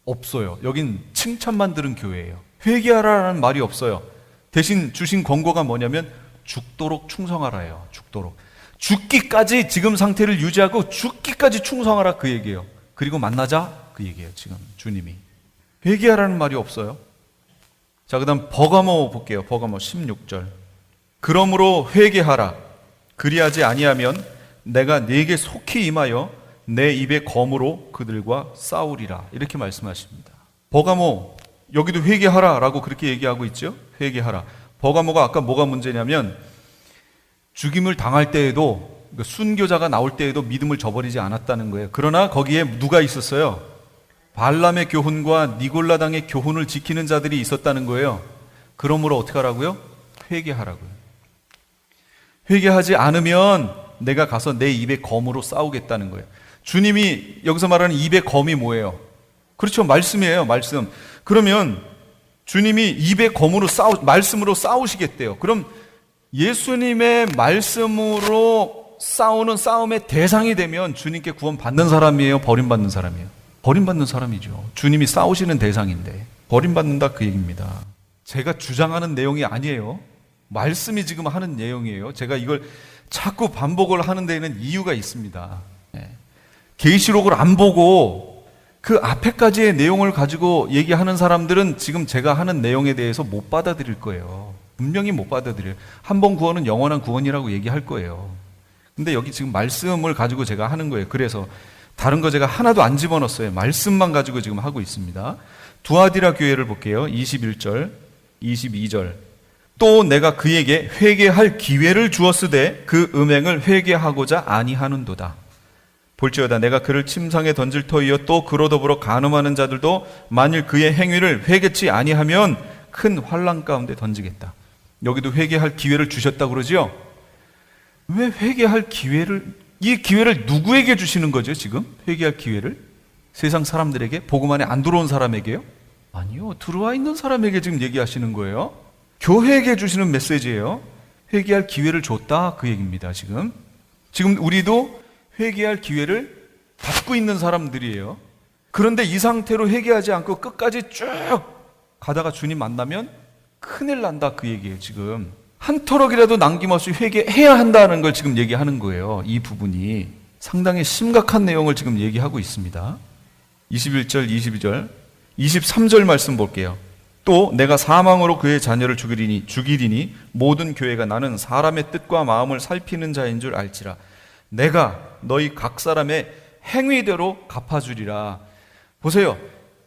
D: 없어요. 여긴 칭찬만 들은 교회예요. 회개하라라는 말이 없어요. 대신 주신 권고가 뭐냐면 죽도록 충성하라예요. 죽도록. 죽기까지 지금 상태를 유지하고 죽기까지 충성하라 그 얘기예요. 그리고 만나자 그 얘기예요. 지금 주님이. 회개하라는 말이 없어요. 자, 그 다음 버가모 볼게요. 버가모 16절. 그러므로 회개하라. 그리하지 아니하면 내가 네게 속히 임하여 내 입의 검으로 그들과 싸우리라. 이렇게 말씀하십니다. 버가모 여기도 회개하라 라고 그렇게 얘기하고 있죠. 회개하라. 버가모가 아까 뭐가 문제냐면 죽임을 당할 때에도 순교자가 나올 때에도 믿음을 저버리지 않았다는 거예요. 그러나 거기에 누가 있었어요? 발람의 교훈과 니골라당의 교훈을 지키는 자들이 있었다는 거예요. 그러므로 어떻게 하라고요? 회개하라고요. 회개하지 않으면 내가 가서 내 입의 검으로 싸우겠다는 거예요. 주님이 여기서 말하는 입의 검이 뭐예요? 그렇죠. 말씀이에요. 말씀. 그러면 주님이 입의 검으로 말씀으로 싸우시겠대요. 그럼 예수님의 말씀으로 싸우는 싸움의 대상이 되면 주님께 구원 받는 사람이에요? 버림받는 사람이에요? 버림받는 사람이죠. 주님이 싸우시는 대상인데 버림받는다 그 얘기입니다. 제가 주장하는 내용이 아니에요. 말씀이 지금 하는 내용이에요. 제가 이걸 자꾸 반복을 하는 데에는 이유가 있습니다. 계시록을 안 보고 그 앞에까지의 내용을 가지고 얘기하는 사람들은 지금 제가 하는 내용에 대해서 못 받아들일 거예요. 분명히 못 받아들여요. 한 번 구원은 영원한 구원이라고 얘기할 거예요. 근데 여기 지금 말씀을 가지고 제가 하는 거예요. 그래서 다른 거 제가 하나도 안 집어넣었어요. 말씀만 가지고 지금 하고 있습니다. 두아디라 교회를 볼게요. 21절, 22절. 또 내가 그에게 회개할 기회를 주었으되 그 음행을 회개하고자 아니하는도다. 볼지어다 내가 그를 침상에 던질 터이요 또 그로 더불어 간음하는 자들도 만일 그의 행위를 회개치 아니하면 큰 환난 가운데 던지겠다. 여기도 회개할 기회를 주셨다고 그러죠? 왜 회개할 기회를, 이 기회를 누구에게 주시는 거죠 지금? 회개할 기회를? 세상 사람들에게? 복음 안에 안 들어온 사람에게요? 아니요. 들어와 있는 사람에게 지금 얘기하시는 거예요. 교회에게 주시는 메시지예요. 회개할 기회를 줬다 그 얘기입니다. 지금 우리도 회개할 기회를 받고 있는 사람들이에요. 그런데 이 상태로 회개하지 않고 끝까지 쭉 가다가 주님 만나면 큰일 난다 그 얘기예요. 지금 한 터럭이라도 남김없이 회개해야 한다는 걸 지금 얘기하는 거예요. 이 부분이 상당히 심각한 내용을 지금 얘기하고 있습니다. 21절, 22절, 23절 말씀 볼게요. 또 내가 사망으로 그의 자녀를 죽이리니 모든 교회가 나는 사람의 뜻과 마음을 살피는 자인 줄 알지라. 내가 너희 각 사람의 행위대로 갚아주리라. 보세요.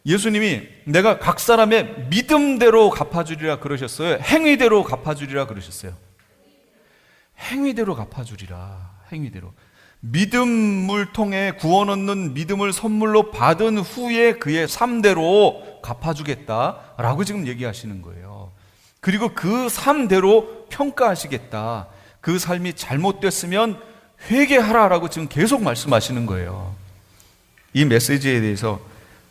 D: 예수님이 내가 각 사람의 믿음대로 갚아주리라 그러셨어요? 행위대로 갚아주리라 그러셨어요? 행위대로 갚아주리라. 행위대로. 믿음을 통해 구원 얻는 믿음을 선물로 받은 후에 그의 삶대로 갚아주겠다라고 지금 얘기하시는 거예요. 그리고 그 삶대로 평가하시겠다. 그 삶이 잘못됐으면 회개하라라고 지금 계속 말씀하시는 거예요. 이 메시지에 대해서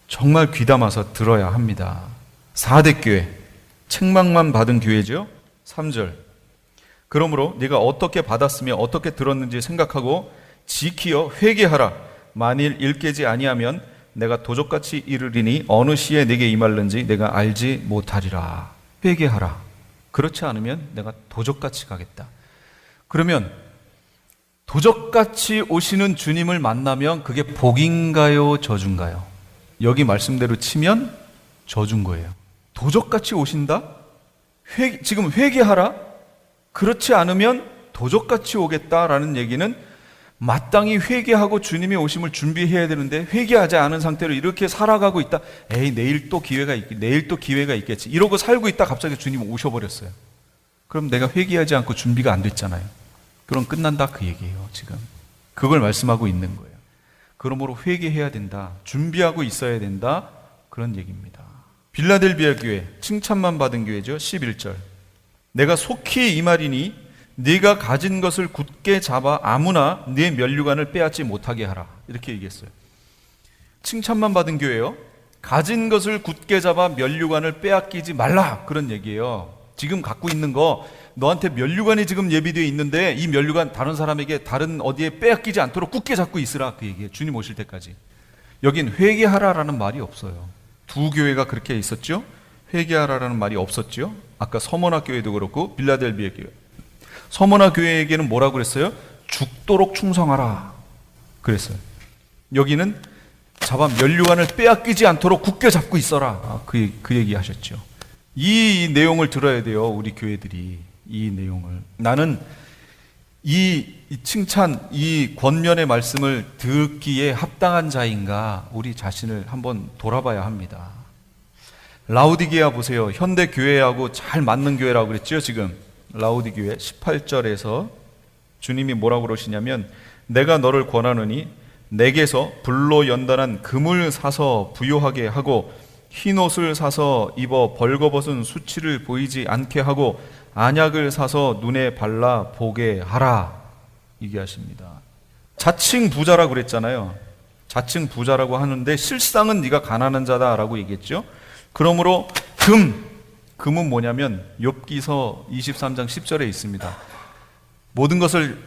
D: 정말 귀담아서 들어야 합니다. 4대 교회, 책망만 받은 교회죠. 3절. 그러므로 네가 어떻게 받았으며 어떻게 들었는지 생각하고 지키어 회개하라. 만일 일깨지 아니하면 내가 도적같이 이르리니 어느 시에 내게 임할는지 내가 알지 못하리라. 회개하라. 그렇지 않으면 내가 도적같이 가겠다. 그러면 도적같이 오시는 주님을 만나면 그게 복인가요, 저주인가요? 여기 말씀대로 치면 저주인 거예요. 도적같이 오신다? 지금 회개하라? 그렇지 않으면 도적같이 오겠다라는 얘기는 마땅히 회개하고 주님의 오심을 준비해야 되는데 회개하지 않은 상태로 이렇게 살아가고 있다. 에이, 내일 또 기회가 있겠지. 이러고 살고 있다 갑자기 주님 오셔버렸어요. 그럼 내가 회개하지 않고 준비가 안 됐잖아요. 그럼 끝난다 그 얘기예요. 지금 그걸 말씀하고 있는 거예요. 그러므로 회개해야 된다. 준비하고 있어야 된다. 그런 얘기입니다. 빌라델비아 교회, 칭찬만 받은 교회죠. 11절. 내가 속히 이 말이니 네가 가진 것을 굳게 잡아 아무나 네 면류관을 빼앗지 못하게 하라. 이렇게 얘기했어요. 칭찬만 받은 교회요. 가진 것을 굳게 잡아 면류관을 빼앗기지 말라. 그런 얘기예요. 지금 갖고 있는 거 너한테 면류관이 지금 예비되어 있는데 이 면류관 다른 사람에게 다른 어디에 빼앗기지 않도록 굳게 잡고 있으라. 그 얘기예요. 주님 오실 때까지. 여긴 회개하라라는 말이 없어요. 두 교회가 그렇게 있었죠. 회개하라라는 말이 없었죠. 아까 서머나 교회도 그렇고 빌라델비아 교회. 서머나 교회에게는 뭐라고 그랬어요? 죽도록 충성하라 그랬어요. 여기는 잡아 면류관을 빼앗기지 않도록 굳게 잡고 있어라. 그 얘기 하셨죠. 이 내용을 들어야 돼요. 우리 교회들이 이 내용을. 나는 이 칭찬, 이 권면의 말씀을 듣기에 합당한 자인가 우리 자신을 한번 돌아봐야 합니다. 라우디게아 보세요. 현대 교회하고 잘 맞는 교회라고 그랬죠. 지금 라우디 교회 18절에서 주님이 뭐라고 그러시냐면 내가 너를 권하노니 내게서 불로 연단한 금을 사서 부요하게 하고 흰옷을 사서 입어 벌거벗은 수치를 보이지 않게 하고 안약을 사서 눈에 발라 보게 하라. 얘기하십니다. 자칭 부자라고 그랬잖아요. 자칭 부자라고 하는데 실상은 네가 가난한 자다라고 얘기했죠. 그러므로 금은 뭐냐면 욥기서 23장 10절에 있습니다. 모든 것을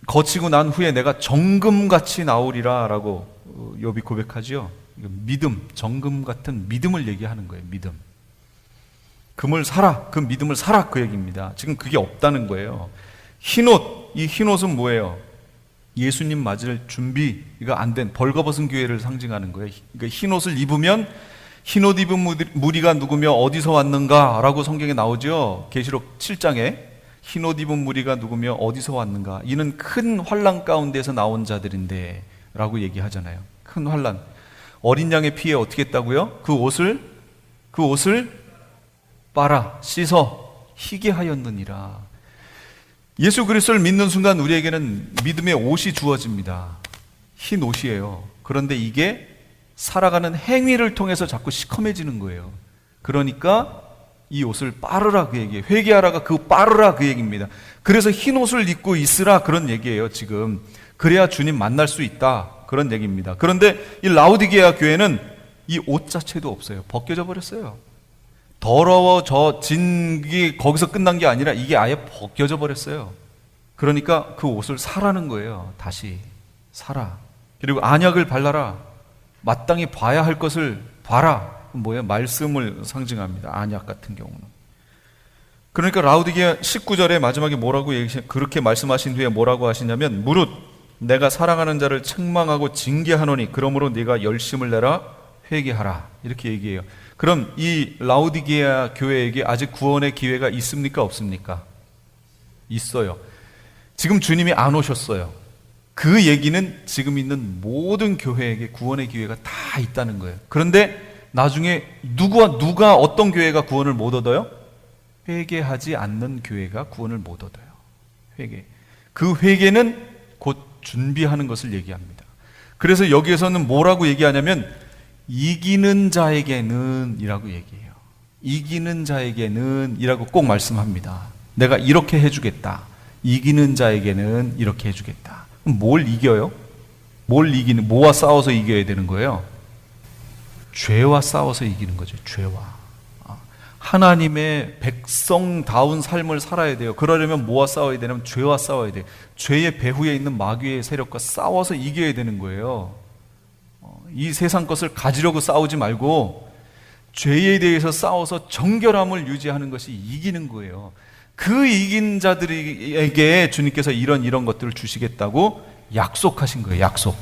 D: 거치고 난 후에 내가 정금같이 나오리라 라고 욥이 고백하죠. 믿음, 정금 같은 믿음을 얘기하는 거예요. 믿음. 금을 사라, 그 믿음을 사라 그 얘기입니다. 지금 그게 없다는 거예요. 흰옷, 이 흰옷은 뭐예요? 예수님 맞을 준비가 안 된 벌거벗은 교회를 상징하는 거예요. 그러니까 흰옷을 입으면 흰옷 입은 무리가 누구며 어디서 왔는가 라고 성경에 나오죠. 계시록 7장에 흰옷 입은 무리가 누구며 어디서 왔는가. 이는 큰 환난 가운데서 나온 자들인데 라고 얘기하잖아요. 큰 환난. 어린 양의 피에 어떻게 했다고요? 그 옷을 빨아 씻어 희게 하였느니라. 예수 그리스도를 믿는 순간 우리에게는 믿음의 옷이 주어집니다. 흰 옷이에요. 그런데 이게 살아가는 행위를 통해서 자꾸 시커매지는 거예요. 그러니까 이 옷을 빠르라 그 얘기예요. 회개하라가 그 빠르라 그 얘기입니다. 그래서 흰 옷을 입고 있으라 그런 얘기예요. 지금 그래야 주님 만날 수 있다 그런 얘기입니다. 그런데 이 라우디게아 교회는 이 옷 자체도 없어요. 벗겨져 버렸어요. 더러워진 게 거기서 끝난 게 아니라 이게 아예 벗겨져 버렸어요. 그러니까 그 옷을 사라는 거예요. 다시 사라. 그리고 안약을 발라라. 마땅히 봐야 할 것을 봐라. 뭐예요? 말씀을 상징합니다. 안약 같은 경우는. 그러니까 라우디게아 19절에 마지막에 그렇게 말씀하신 뒤에 뭐라고 하시냐면, 무릇 내가 사랑하는 자를 책망하고 징계하노니 그러므로 네가 열심을 내라 회개하라. 이렇게 얘기해요. 그럼 이 라우디게아 교회에게 아직 구원의 기회가 있습니까? 없습니까? 있어요. 지금 주님이 안 오셨어요. 그 얘기는 지금 있는 모든 교회에게 구원의 기회가 다 있다는 거예요. 그런데 나중에 누가 어떤 교회가 구원을 못 얻어요? 회개하지 않는 교회가 구원을 못 얻어요. 회개. 그 회개는 곧 준비하는 것을 얘기합니다. 그래서 여기에서는 뭐라고 얘기하냐면 이기는 자에게는 이라고 얘기해요. 이기는 자에게는 이라고 꼭 말씀합니다. 내가 이렇게 해주겠다. 이기는 자에게는 이렇게 해주겠다. 그럼 뭘 이겨요? 뭐와 싸워서 이겨야 되는 거예요? 죄와 싸워서 이기는 거죠. 죄와. 하나님의 백성다운 삶을 살아야 돼요. 그러려면 뭐와 싸워야 되냐면 죄와 싸워야 돼요. 죄의 배후에 있는 마귀의 세력과 싸워서 이겨야 되는 거예요. 이 세상 것을 가지려고 싸우지 말고 죄에 대해서 싸워서 정결함을 유지하는 것이 이기는 거예요. 그 이긴 자들에게 주님께서 이런 것들을 주시겠다고 약속하신 거예요. 약속.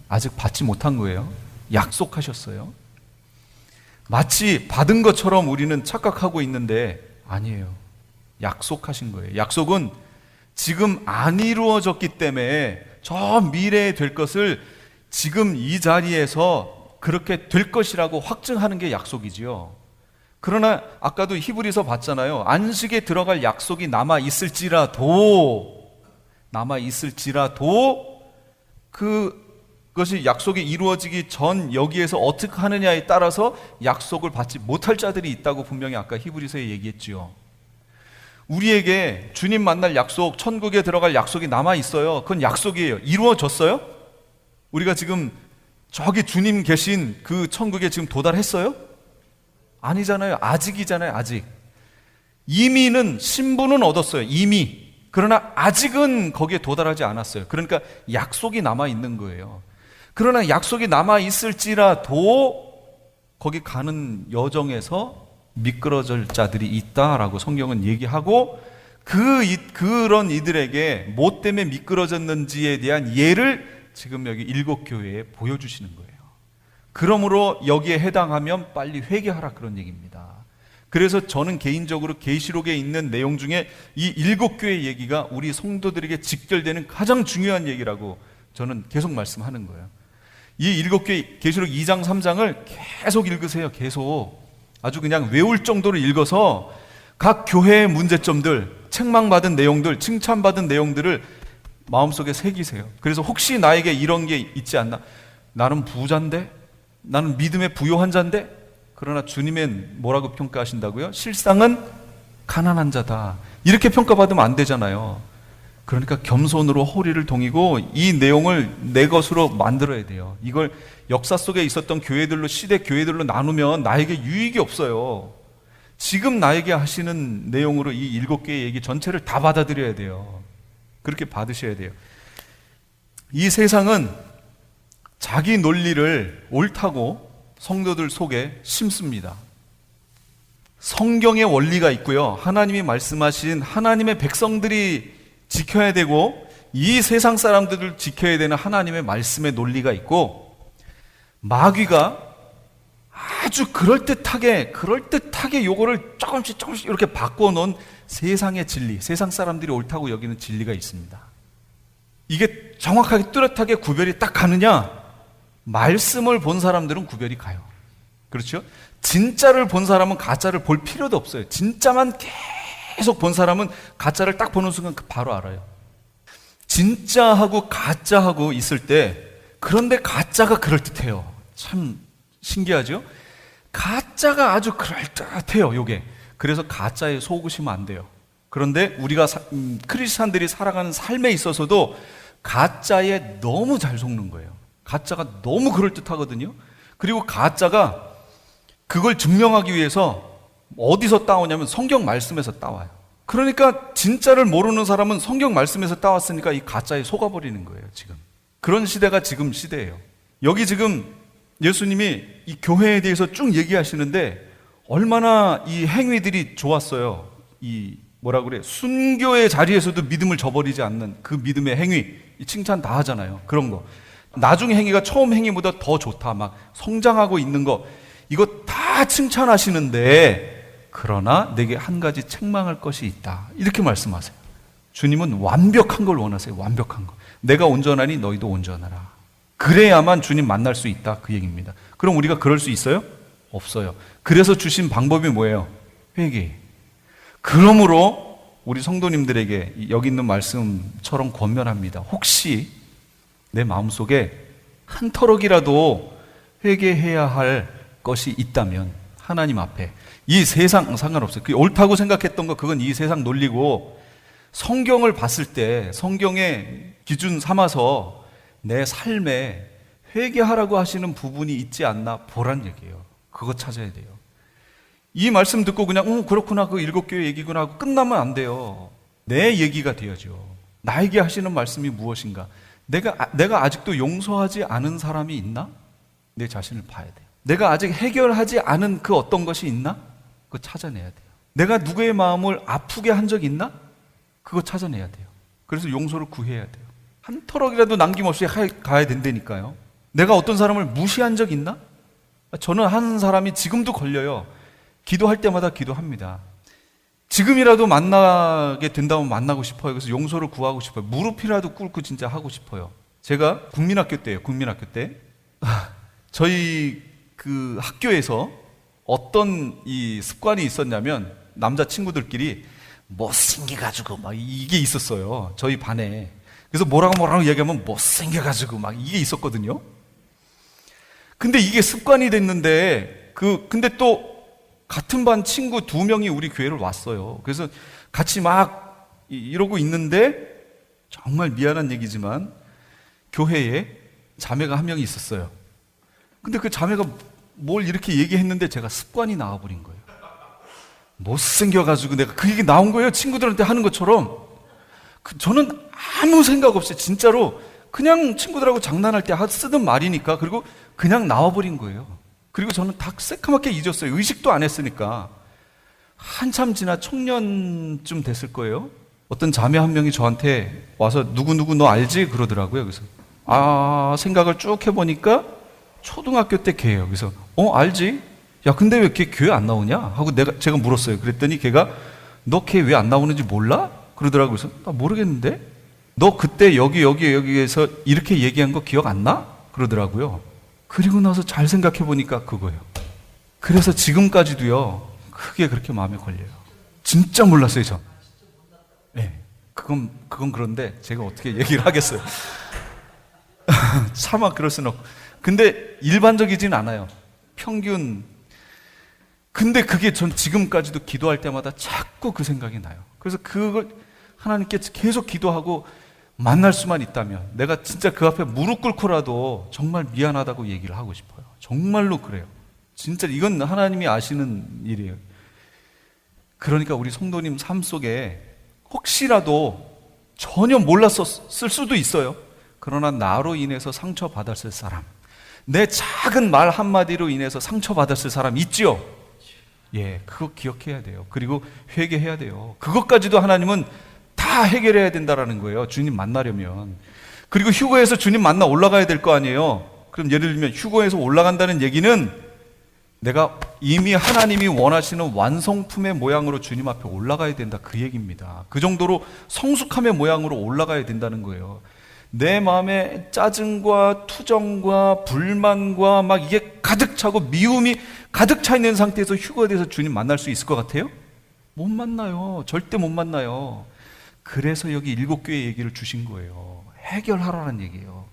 D: 아직 받지 못한 거예요. 약속하셨어요. 마치 받은 것처럼 우리는 착각하고 있는데 아니에요. 약속하신 거예요. 약속은 지금 안 이루어졌기 때문에 저 미래에 될 것을 지금 이 자리에서 그렇게 될 것이라고 확증하는 게 약속이지요. 그러나 아까도 히브리서 봤잖아요. 안식에 들어갈 약속이 남아 있을지라도 그것이 약속이 이루어지기 전 여기에서 어떻게 하느냐에 따라서 약속을 받지 못할 자들이 있다고 분명히 아까 히브리서에 얘기했지요. 우리에게 주님 만날 약속, 천국에 들어갈 약속이 남아 있어요. 그건 약속이에요. 이루어졌어요? 우리가 지금 저기 주님 계신 그 천국에 지금 도달했어요? 아니잖아요. 아직이잖아요. 아직. 이미는 신분은 얻었어요. 이미. 그러나 아직은 거기에 도달하지 않았어요. 그러니까 약속이 남아 있는 거예요. 그러나 약속이 남아 있을지라도 거기 가는 여정에서 미끄러질 자들이 있다라고 성경은 얘기하고 그런 이들에게 뭐 때문에 미끄러졌는지에 대한 예를 지금 여기 일곱 교회에 보여주시는 거예요. 그러므로 여기에 해당하면 빨리 회개하라 그런 얘기입니다. 그래서 저는 개인적으로 계시록에 있는 내용 중에 이 일곱 교회 얘기가 우리 성도들에게 직결되는 가장 중요한 얘기라고 저는 계속 말씀하는 거예요. 이 일곱 교회 계시록 2장 3장을 계속 읽으세요. 계속 아주 그냥 외울 정도로 읽어서 각 교회의 문제점들, 책망받은 내용들, 칭찬받은 내용들을 마음속에 새기세요. 그래서 혹시 나에게 이런 게 있지 않나? 나는 부자인데? 나는 믿음에 부요한 자인데? 그러나 주님은 뭐라고 평가하신다고요? 실상은 가난한 자다. 이렇게 평가받으면 안 되잖아요. 그러니까 겸손으로 허리를 동이고 이 내용을 내 것으로 만들어야 돼요. 이걸 역사 속에 있었던 교회들로, 시대 교회들로 나누면 나에게 유익이 없어요. 지금 나에게 하시는 내용으로 이 일곱 개의 얘기 전체를 다 받아들여야 돼요. 그렇게 받으셔야 돼요. 이 세상은 자기 논리를 옳다고 성도들 속에 심습니다. 성경의 원리가 있고요. 하나님이 말씀하신 하나님의 백성들이 지켜야 되고 이 세상 사람들을 지켜야 되는 하나님의 말씀의 논리가 있고, 마귀가 아주 그럴듯하게 요거를 조금씩 이렇게 바꿔놓은 세상의 진리, 세상 사람들이 옳다고 여기는 진리가 있습니다. 이게 정확하게 뚜렷하게 구별이 딱 가느냐? 말씀을 본 사람들은 구별이 가요. 그렇죠? 진짜를 본 사람은 가짜를 볼 필요도 없어요. 진짜만 계속 본 사람은 가짜를 딱 보는 순간 바로 알아요. 진짜하고 가짜하고 있을 때, 그런데 가짜가 그럴듯해요. 참 신기하죠? 가짜가 아주 그럴듯해요, 요게. 그래서 가짜에 속으시면 안 돼요. 그런데 우리가 크리스찬들이 살아가는 삶에 있어서도 가짜에 너무 잘 속는 거예요. 가짜가 너무 그럴듯하거든요. 그리고 가짜가 그걸 증명하기 위해서 어디서 따오냐면 성경 말씀에서 따와요. 그러니까 진짜를 모르는 사람은 성경 말씀에서 따왔으니까 이 가짜에 속아버리는 거예요. 지금 그런 시대가 지금 시대예요. 여기 지금 예수님이 이 교회에 대해서 쭉 얘기하시는데 얼마나 이 행위들이 좋았어요. 이 뭐라 그래, 순교의 자리에서도 믿음을 저버리지 않는 그 믿음의 행위, 이 칭찬 다 하잖아요. 그런 거 나중 행위가 처음 행위보다 더 좋다, 막 성장하고 있는 거, 이거 다 칭찬하시는데 그러나 내게 한 가지 책망할 것이 있다, 이렇게 말씀하세요. 주님은 완벽한 걸 원하세요. 완벽한 거. 내가 온전하니 너희도 온전하라. 그래야만 주님 만날 수 있다, 그 얘기입니다. 그럼 우리가 그럴 수 있어요? 없어요. 그래서 주신 방법이 뭐예요? 회개. 그러므로 우리 성도님들에게 여기 있는 말씀처럼 권면합니다. 혹시 내 마음속에 한 터럭이라도 회개해야 할 것이 있다면 하나님 앞에, 이 세상 상관없어요. 그 옳다고 생각했던 거 그건 이 세상 논리고, 성경을 봤을 때 성경의 기준 삼아서 내 삶에 회개하라고 하시는 부분이 있지 않나 보란 얘기예요. 그거 찾아야 돼요. 이 말씀 듣고 그냥 그렇구나, 그 7교회 얘기구나 하고 끝나면 안 돼요. 내 얘기가 되어야죠. 나에게 하시는 말씀이 무엇인가. 내가 아직도 용서하지 않은 사람이 있나? 내 자신을 봐야 돼요. 내가 아직 해결하지 않은 그 어떤 것이 있나? 그거 찾아내야 돼요. 내가 누구의 마음을 아프게 한 적 있나? 그거 찾아내야 돼요. 그래서 용서를 구해야 돼요. 한 터럭이라도 남김없이 가야 된다니까요. 내가 어떤 사람을 무시한 적 있나? 저는 한 사람이 지금도 걸려요. 기도할 때마다 기도합니다. 지금이라도 만나게 된다면 만나고 싶어요. 그래서 용서를 구하고 싶어요. 무릎이라도 꿇고 진짜 하고 싶어요. 제가 국민학교 때예요. 국민학교 때 저희 그 학교에서 어떤 이 습관이 있었냐면, 남자 친구들끼리 못생겨가지고 막 이게 있었어요. 저희 반에. 그래서 뭐라고 얘기하면 못생겨가지고 막 이게 있었거든요. 근데 이게 습관이 됐는데, 근데 또 같은 반 친구 2명이 우리 교회를 왔어요. 그래서 같이 막 이러고 있는데, 정말 미안한 얘기지만 교회에 자매가 한 명이 있었어요. 근데 그 자매가 뭘 이렇게 얘기했는데 제가 습관이 나와버린 거예요. 못생겨가지고 내가 그 얘기 나온 거예요. 친구들한테 하는 것처럼. 저는 아무 생각 없이 진짜로 그냥 친구들하고 장난할 때 쓰던 말이니까, 그리고 그냥 나와버린 거예요. 그리고 저는 다 새카맣게 잊었어요. 의식도 안 했으니까. 한참 지나 청년쯤 됐을 거예요. 어떤 자매 한 명이 저한테 와서 누구누구 너 알지? 그러더라고요. 그래서 생각을 쭉 해보니까 초등학교 때 걔예요. 그래서 알지? 야 근데 왜 걔 교회 안 나오냐? 하고 제가 물었어요. 그랬더니 걔가 너 걔 왜 안 나오는지 몰라? 그러더라고요. 그래서 나 모르겠는데? 너 그때 여기에서 이렇게 얘기한 거 기억 안 나? 그러더라고요. 그리고 나서 잘 생각해 보니까 그거예요. 그래서 지금까지도요, 크게 그렇게 마음에 걸려요. 진짜 몰랐어요, 저. 네, 그건 그런데 제가 어떻게 얘기를 하겠어요. 차마 그럴 수는 없고. 근데 일반적이진 않아요. 평균. 근데 그게 전 지금까지도 기도할 때마다 자꾸 그 생각이 나요. 그래서 그걸 하나님께 계속 기도하고, 만날 수만 있다면 내가 진짜 그 앞에 무릎 꿇고라도 정말 미안하다고 얘기를 하고 싶어요. 정말로 그래요. 진짜 이건 하나님이 아시는 일이에요. 그러니까 우리 성도님 삶 속에 혹시라도 전혀 몰랐었을 수도 있어요. 그러나 나로 인해서 상처받았을 사람, 내 작은 말 한마디로 인해서 상처받았을 사람 있지요? 예, 그거 기억해야 돼요. 그리고 회개해야 돼요. 그것까지도 하나님은 다 해결해야 된다라는 거예요. 주님 만나려면. 그리고 휴거에서 주님 만나 올라가야 될 거 아니에요. 그럼 예를 들면 휴거에서 올라간다는 얘기는 내가 이미 하나님이 원하시는 완성품의 모양으로 주님 앞에 올라가야 된다, 그 얘기입니다. 그 정도로 성숙함의 모양으로 올라가야 된다는 거예요. 내 마음에 짜증과 투정과 불만과 막 이게 가득 차고 미움이 가득 차 있는 상태에서 휴거에 대해서 주님 만날 수 있을 것 같아요? 못 만나요. 절대 못 만나요. 그래서 여기 7교회 얘기를 주신 거예요. 해결하라는 얘기예요.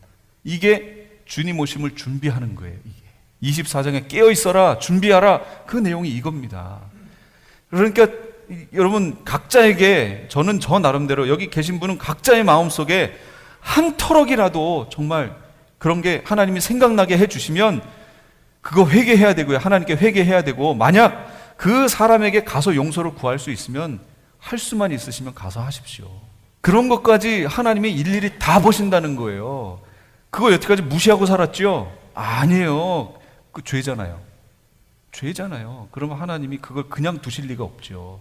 D: 이게 주님 오심을 준비하는 거예요. 이게 24장에 깨어있어라, 준비하라, 그 내용이 이겁니다. 그러니까 여러분 각자에게, 저는 저 나름대로 여기 계신 분은 각자의 마음속에 한 터럭이라도 정말 그런 게 하나님이 생각나게 해주시면 그거 회개해야 되고요. 하나님께 회개해야 되고, 만약 그 사람에게 가서 용서를 구할 수 있으면, 할 수만 있으시면 가서 하십시오. 그런 것까지 하나님이 일일이 다 보신다는 거예요. 그거 여태까지 무시하고 살았죠? 아니에요. 그 죄잖아요. 죄잖아요. 그러면 하나님이 그걸 그냥 두실 리가 없죠.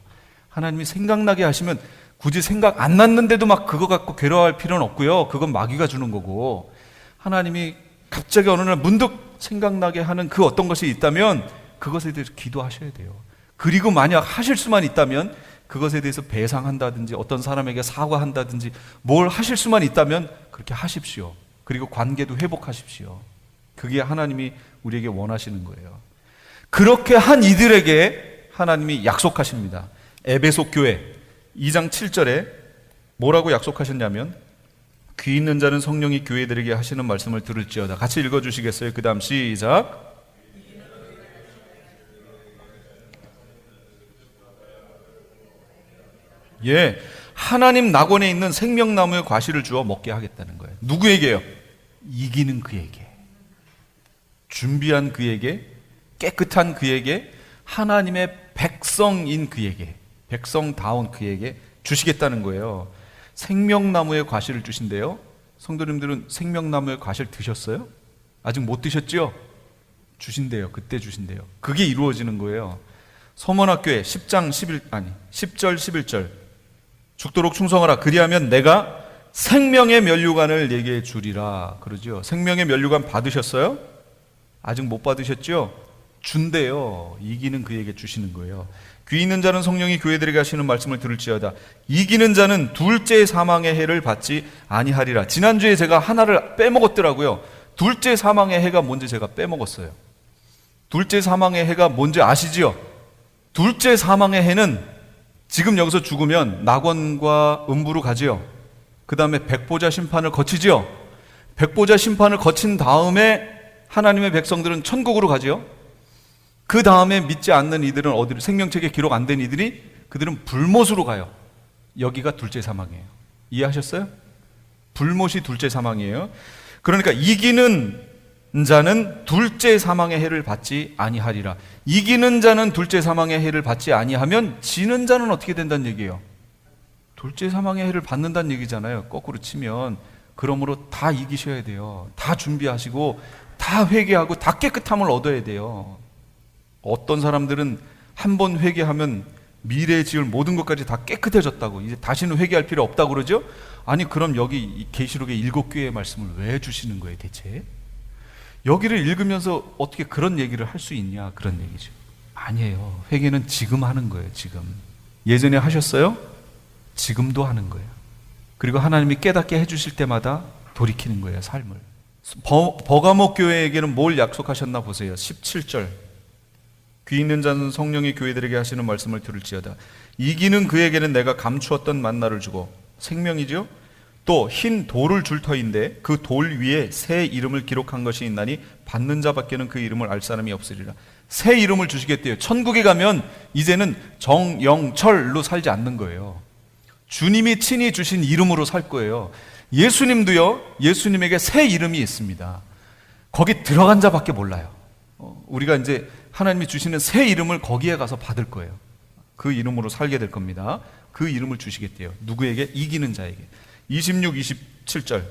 D: 하나님이 생각나게 하시면 굳이 생각 안 났는데도 막 그거 갖고 괴로워할 필요는 없고요. 그건 마귀가 주는 거고, 하나님이 갑자기 어느 날 문득 생각나게 하는 그 어떤 것이 있다면 그것에 대해서 기도하셔야 돼요. 그리고 만약 하실 수만 있다면 그것에 대해서 배상한다든지 어떤 사람에게 사과한다든지 뭘 하실 수만 있다면 그렇게 하십시오. 그리고 관계도 회복하십시오. 그게 하나님이 우리에게 원하시는 거예요. 그렇게 한 이들에게 하나님이 약속하십니다. 에베소 교회 2장 7절에 뭐라고 약속하셨냐면, 귀 있는 자는 성령이 교회들에게 하시는 말씀을 들을지어다. 같이 읽어주시겠어요? 그 다음 시작. 예, 하나님 낙원에 있는 생명나무의 과실을 주어 먹게 하겠다는 거예요. 누구에게요? 이기는 그에게, 준비한 그에게, 깨끗한 그에게, 하나님의 백성인 그에게, 백성다운 그에게 주시겠다는 거예요. 생명나무의 과실을 주신대요. 성도님들은 생명나무의 과실 드셨어요? 아직 못 드셨죠? 주신대요. 그때 주신대요. 그게 이루어지는 거예요. 서문학교에 10절 11절 죽도록 충성하라. 그리하면 내가 생명의 면류관을 내게 주리라. 그러죠. 생명의 면류관 받으셨어요? 아직 못 받으셨죠? 준대요. 이기는 그에게 주시는 거예요. 귀 있는 자는 성령이 교회들에게 하시는 말씀을 들을지어다. 이기는 자는 둘째 사망의 해를 받지 아니하리라. 지난주에 제가 하나를 빼먹었더라고요. 둘째 사망의 해가 뭔지 제가 빼먹었어요. 둘째 사망의 해가 뭔지 아시지요? 둘째 사망의 해는 지금 여기서 죽으면 낙원과 음부로 가지요. 그 다음에 백보자 심판을 거치지요. 백보자 심판을 거친 다음에 하나님의 백성들은 천국으로 가지요. 그 다음에 믿지 않는 이들은 어디로, 생명책에 기록 안 된 이들이, 그들은 불못으로 가요. 여기가 둘째 사망이에요. 이해하셨어요? 불못이 둘째 사망이에요. 그러니까 이기는 자는 둘째 사망의 해를 받지 아니하리라. 이기는 자는 둘째 사망의 해를 받지 아니하면 지는 자는 어떻게 된다는 얘기예요? 둘째 사망의 해를 받는다는 얘기잖아요. 거꾸로 치면. 그러므로 다 이기셔야 돼요. 다 준비하시고 다 회개하고 다 깨끗함을 얻어야 돼요. 어떤 사람들은 한 번 회개하면 미래에 지을 모든 것까지 다 깨끗해졌다고, 이제 다시는 회개할 필요 없다고 그러죠? 아니, 그럼 여기 계시록의 7교회의 말씀을 왜 주시는 거예요 대체? 여기를 읽으면서 어떻게 그런 얘기를 할 수 있냐, 그런 얘기죠. 아니에요. 회개는 지금 하는 거예요. 지금. 예전에 하셨어요? 지금도 하는 거예요. 그리고 하나님이 깨닫게 해주실 때마다 돌이키는 거예요, 삶을. 버가모 교회에게는 뭘 약속하셨나 보세요. 17절. 귀 있는 자는 성령이 교회들에게 하시는 말씀을 들을지어다. 이기는 그에게는 내가 감추었던 만나를 주고, 생명이죠? 또 흰 돌을 줄 터인데 그 돌 위에 새 이름을 기록한 것이 있나니 받는 자밖에는 그 이름을 알 사람이 없으리라. 새 이름을 주시겠대요. 천국에 가면 이제는 정영철로 살지 않는 거예요. 주님이 친히 주신 이름으로 살 거예요. 예수님도요, 예수님에게 새 이름이 있습니다. 거기 들어간 자밖에 몰라요. 우리가 이제 하나님이 주시는 새 이름을 거기에 가서 받을 거예요. 그 이름으로 살게 될 겁니다. 그 이름을 주시겠대요. 누구에게? 이기는 자에게. 26, 27절.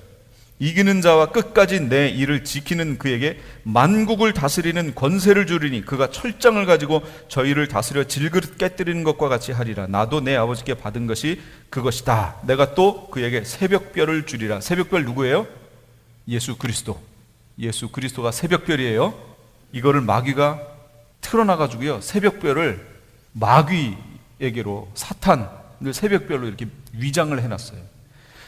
D: 이기는 자와 끝까지 내 일을 지키는 그에게 만국을 다스리는 권세를 주리니 그가 철장을 가지고 저희를 다스려 질그릇 깨뜨리는 것과 같이 하리라. 나도 내 아버지께 받은 것이 그것이다. 내가 또 그에게 새벽별을 주리라. 새벽별 누구예요? 예수 그리스도. 예수 그리스도가 새벽별이에요. 이거를 마귀가 틀어놔가지고요, 새벽별을 마귀에게로, 사탄을 새벽별로 이렇게 위장을 해놨어요.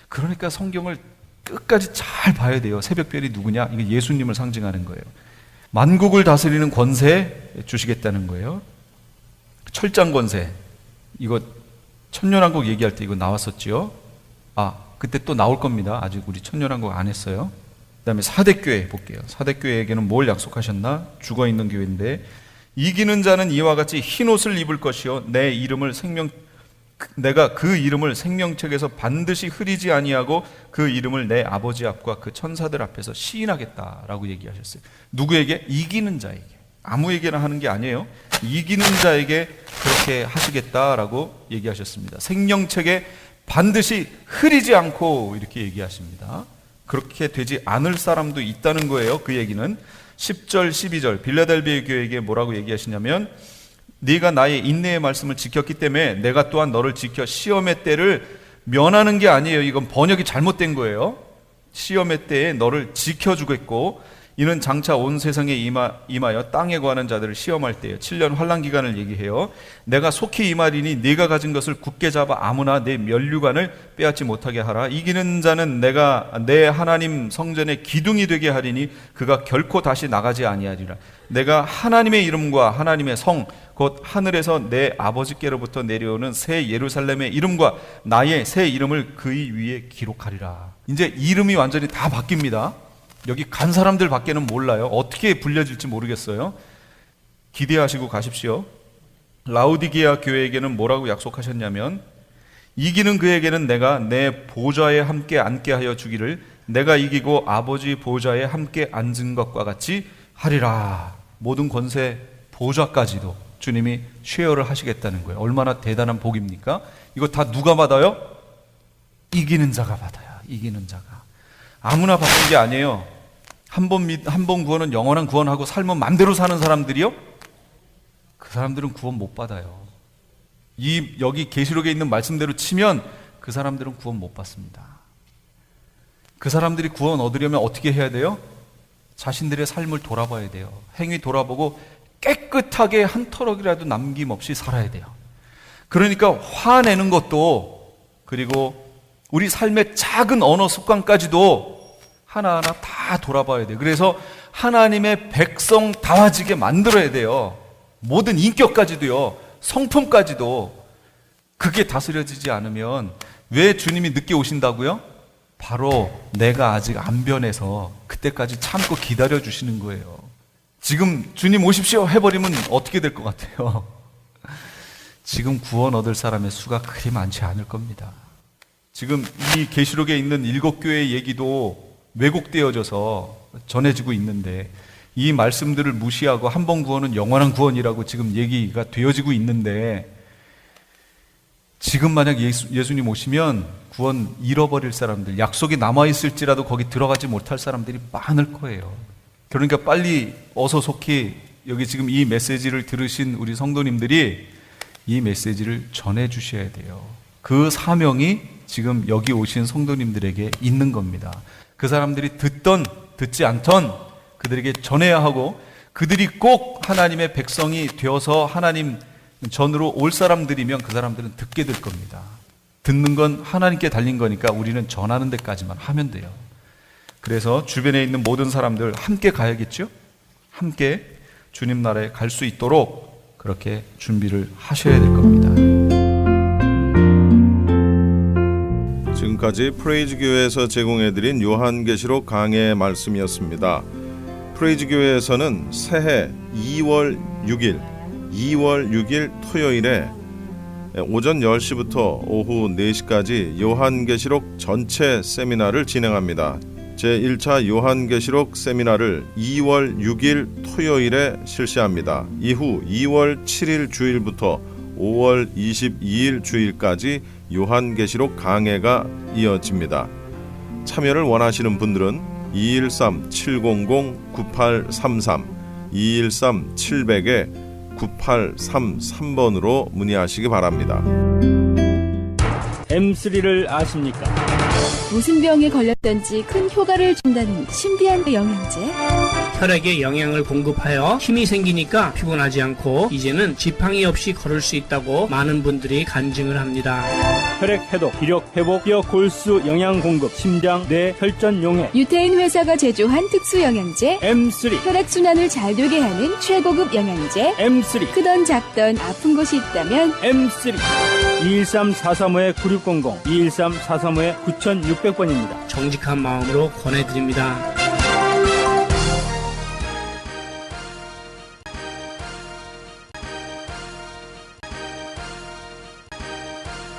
D: 그러니까 성경을 끝까지 잘 봐야 돼요. 새벽별이 누구냐? 이게 예수님을 상징하는 거예요. 만국을 다스리는 권세 주시겠다는 거예요. 철장 권세. 이거 천년왕국 얘기할 때 이거 나왔었죠. 그때 또 나올 겁니다. 아직 우리 천년왕국 안 했어요. 그 다음에 사대교회 볼게요. 사대교회에게는 뭘 약속하셨나? 죽어있는 교회인데, 이기는 자는 이와 같이 흰 옷을 입을 것이요 내가 그 이름을 생명책에서 반드시 흐리지 아니하고 그 이름을 내 아버지 앞과 그 천사들 앞에서 시인하겠다라고 얘기하셨어요. 누구에게? 이기는 자에게. 아무에게나 하는 게 아니에요. 이기는 자에게 그렇게 하시겠다라고 얘기하셨습니다. 생명책에 반드시 흐리지 않고 이렇게 얘기하십니다. 그렇게 되지 않을 사람도 있다는 거예요. 그 얘기는 10절 12절 빌라델비아 교회에게 뭐라고 얘기하시냐면 네가 나의 인내의 말씀을 지켰기 때문에 내가 또한 너를 지켜 시험의 때를 면하는 게 아니에요. 이건 번역이 잘못된 거예요. 시험의 때에 너를 지켜주겠고 이는 장차 온 세상에 임하여 땅에 거하는 자들을 시험할 때에 7년 환난 기간을 얘기해요. 내가 속히 임하리니 네가 가진 것을 굳게 잡아 아무나 내 면류관을 빼앗지 못하게 하라. 이기는 자는 내가 내 하나님 성전의 기둥이 되게 하리니 그가 결코 다시 나가지 아니하리라. 내가 하나님의 이름과 하나님의 성 곧 하늘에서 내 아버지께로부터 내려오는 새 예루살렘의 이름과 나의 새 이름을 그의 위에 기록하리라. 이제 이름이 완전히 다 바뀝니다. 여기 간 사람들 밖에는 몰라요. 어떻게 불려질지 모르겠어요. 기대하시고 가십시오. 라우디게아 교회에게는 뭐라고 약속하셨냐면 이기는 그에게는 내가 내 보좌에 함께 앉게 하여 주기를 내가 이기고 아버지 보좌에 함께 앉은 것과 같이 하리라. 모든 권세 보좌까지도 주님이 쉐어를 하시겠다는 거예요. 얼마나 대단한 복입니까? 이거 다 누가 받아요? 이기는 자가 받아요. 이기는 자가. 아무나 받는 게 아니에요. 한 번 구원은 영원한 구원하고 삶은 맘대로 사는 사람들이요? 그 사람들은 구원 못 받아요. 여기 계시록에 있는 말씀대로 치면 그 사람들은 구원 못 받습니다. 그 사람들이 구원 얻으려면 어떻게 해야 돼요? 자신들의 삶을 돌아봐야 돼요. 행위 돌아보고 깨끗하게 한 터럭이라도 남김없이 살아야 돼요. 그러니까 화내는 것도 그리고 우리 삶의 작은 언어 습관까지도 하나하나 다 돌아봐야 돼요. 그래서 하나님의 백성 다워지게 만들어야 돼요. 모든 인격까지도요. 성품까지도. 그게 다스려지지 않으면 왜 주님이 늦게 오신다고요? 바로 내가 아직 안 변해서 그때까지 참고 기다려 주시는 거예요. 지금 주님 오십시오 해버리면 어떻게 될 것 같아요? 지금 구원 얻을 사람의 수가 그리 많지 않을 겁니다. 지금 이 계시록에 있는 7교회의 얘기도 왜곡되어져서 전해지고 있는데 이 말씀들을 무시하고 한 번 구원은 영원한 구원이라고 지금 얘기가 되어지고 있는데 지금 만약 예수님 오시면 구원 잃어버릴 사람들, 약속이 남아있을지라도 거기 들어가지 못할 사람들이 많을 거예요. 그러니까 빨리 어서 속히 여기 지금 이 메시지를 들으신 우리 성도님들이 이 메시지를 전해 주셔야 돼요. 그 사명이 지금 여기 오신 성도님들에게 있는 겁니다. 그 사람들이 듣던 듣지 않던 그들에게 전해야 하고 그들이 꼭 하나님의 백성이 되어서 하나님 전으로 올 사람들이면 그 사람들은 듣게 될 겁니다. 듣는 건 하나님께 달린 거니까 우리는 전하는 데까지만 하면 돼요. 그래서 주변에 있는 모든 사람들 함께 가야겠죠? 함께 주님 나라에 갈 수 있도록 그렇게 준비를 하셔야 될 겁니다.
B: 지금까지 프레이즈 교회에서 제공해드린 요한계시록 강해 말씀이었습니다. 프레이즈 교회에서는 새해 2월 6일 토요일에 오전 10시부터 오후 4시까지 요한계시록 전체 세미나를 진행합니다. 제1차 요한계시록 세미나를 2월 6일 토요일에 실시합니다. 이후 2월 7일 주일부터 5월 22일 주일까지 요한계시록 강해가 이어집니다. 참여를 원하시는 분들은 213-700-9833, 213-700-9833번으로 문의하시기 바랍니다.
E: M3를 아십니까?
F: 무슨 병에 걸렸던지 큰 효과를 준다는 신비한 영양제.
G: 혈액에 영양을 공급하여 힘이 생기니까 피곤하지 않고 이제는 지팡이 없이 걸을 수 있다고 많은 분들이 간증을 합니다.
E: 혈액 해독, 기력 회복, 뼈 골수 영양 공급, 심장, 뇌, 혈전 용해.
F: 유태인 회사가 제조한 특수 영양제.
E: M3,
F: 혈액 순환을 잘 되게 하는 최고급 영양제.
E: M3,
F: 크던 작던 아픈 곳이 있다면
E: M3. 213-435-9600, 213-435-9600번입니다.
G: 정직한 마음으로 권해드립니다.